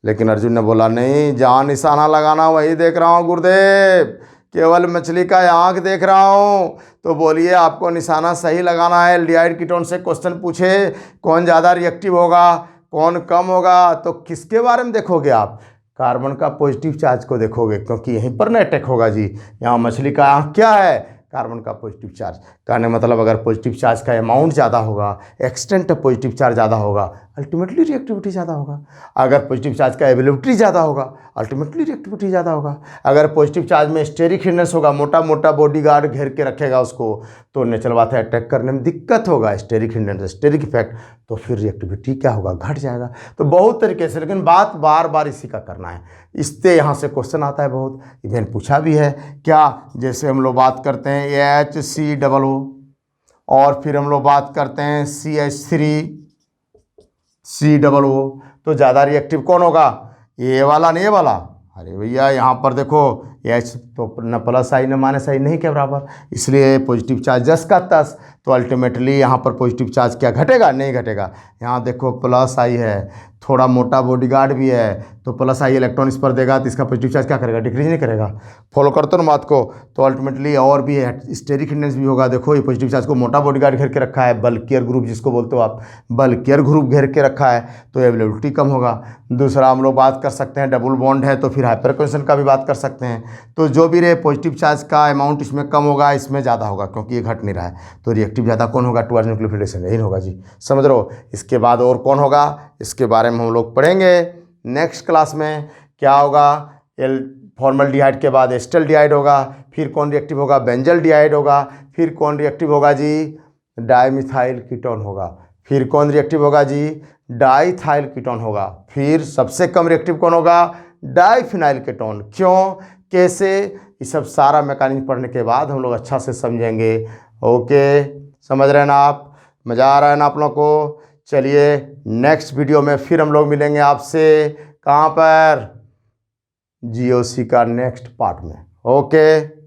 लेकिन अर्जुन ने बोला नहीं, जहाँ निशाना लगाना वही देख रहा हूँ गुरुदेव, केवल मछली का आँख देख रहा हूँ। तो बोलिए आपको निशाना सही लगाना है, एल्डिहाइड कीटोन से क्वेश्चन पूछे कौन ज़्यादा रिएक्टिव होगा कौन कम होगा, तो किसके बारे में देखोगे आप, कार्बन का पॉजिटिव चार्ज को देखोगे, क्योंकि यहीं पर ना अटैक होगा जी। यहाँ मछली का आँख क्या है, कार्बन का पॉजिटिव चार्ज, कहने मतलब अगर पॉजिटिव चार्ज का अमाउंट ज़्यादा होगा, एक्सटेंट ऑफ पॉजिटिव चार्ज ज़्यादा होगा, अल्टीमेटली रिएक्टिविटी ज़्यादा होगा। अगर पॉजिटिव चार्ज का अवेलेबिलिटी ज़्यादा होगा, अल्टीमेटली रिएक्टिविटी ज़्यादा होगा। अगर पॉजिटिव चार्ज में स्टेरिक हिंड्रेंस होगा, मोटा मोटा बॉडीगार्ड घेर के रखेगा उसको, तो नेचुरल बात है अटैक करने में दिक्कत होगा, स्टेरिक हिंड्रेंस, स्टेरिक इफेक्ट, तो फिर रिएक्टिविटी क्या होगा, घट जाएगा। तो बहुत तरीके से, लेकिन बात बार बार इसी का करना है, इससे यहाँ से क्वेश्चन आता है बहुत, इवेंट पूछा भी है क्या, जैसे हम लोग बात करते हैं HCOO, और फिर हम लोग बात करते हैं CH3COO, तो ज़्यादा रिएक्टिव कौन होगा, ये वाला नहीं ये वाला, अरे भैया यहाँ पर देखो H तो न प्लस आई न माइनस आई नहीं के बराबर, इसलिए पॉजिटिव चार्ज 10 का 10। तो अल्टीमेटली यहाँ पर पॉजिटिव चार्ज क्या घटेगा? नहीं घटेगा। यहाँ देखो प्लस आई है, थोड़ा मोटा बॉडीगार्ड भी है, तो प्लस आई इलेक्ट्रॉन इस पर देगा तो इसका पॉजिटिव चार्ज क्या करेगा? डिक्रीज नहीं करेगा। फॉलो करते हो ना बात को? तो अल्टीमेटली और भी है, स्टेरिक हिंडेंस भी होगा। देखो ये पॉजिटिव चार्ज को मोटा बॉडीगार्ड घेर के रखा है, बल्कियर ग्रुप जिसको बोलते हो आप, बल्कियर ग्रुप घेर के रखा है, तो एबिलिटी कम होगा। दूसरा हम लोग बात कर सकते हैं डबल बॉन्ड है तो फिर हाइपरकन्वेंशन का भी बात कर सकते हैं। तो जो भी रहे पॉजिटिव चार्ज का अमाउंट इसमें कम होगा, इसमें ज़्यादा होगा, क्योंकि ये घट नहीं रहा है। तो रिएक्टिव ज़्यादा कौन होगा? टुवर्ड्स न्यूक्लियोफिलेशन, यही होगा जी, समझ रहे हो। इसके बाद और कौन होगा, इसके बारे में हम लोग पढ़ेंगे नेक्स्ट क्लास में। क्या होगा? एल फॉर्मल्डिहाइड के बाद एस्टल्डिहाइड होगा, फिर कौन रिएक्टिव होगा? बेंजल्डिहाइड होगा, फिर कौन रिएक्टिव होगा जी? डाइमिथाइल कीटोन होगा, फिर कौन रिएक्टिव होगा जी? डाइथाइल कीटोन होगा, फिर सबसे कम रिएक्टिव कौन होगा? Diphenyl ketone. क्यों, कैसे, ये सब सारा मैकेनिज्म पढ़ने के बाद हम लोग अच्छा से समझेंगे। ओके, समझ रहे हैं ना आप? मज़ा आ रहा है ना आप लोगों को? चलिए नेक्स्ट वीडियो में फिर हम लोग मिलेंगे आपसे, कहाँ पर? जीओसी का नेक्स्ट पार्ट में। ओके।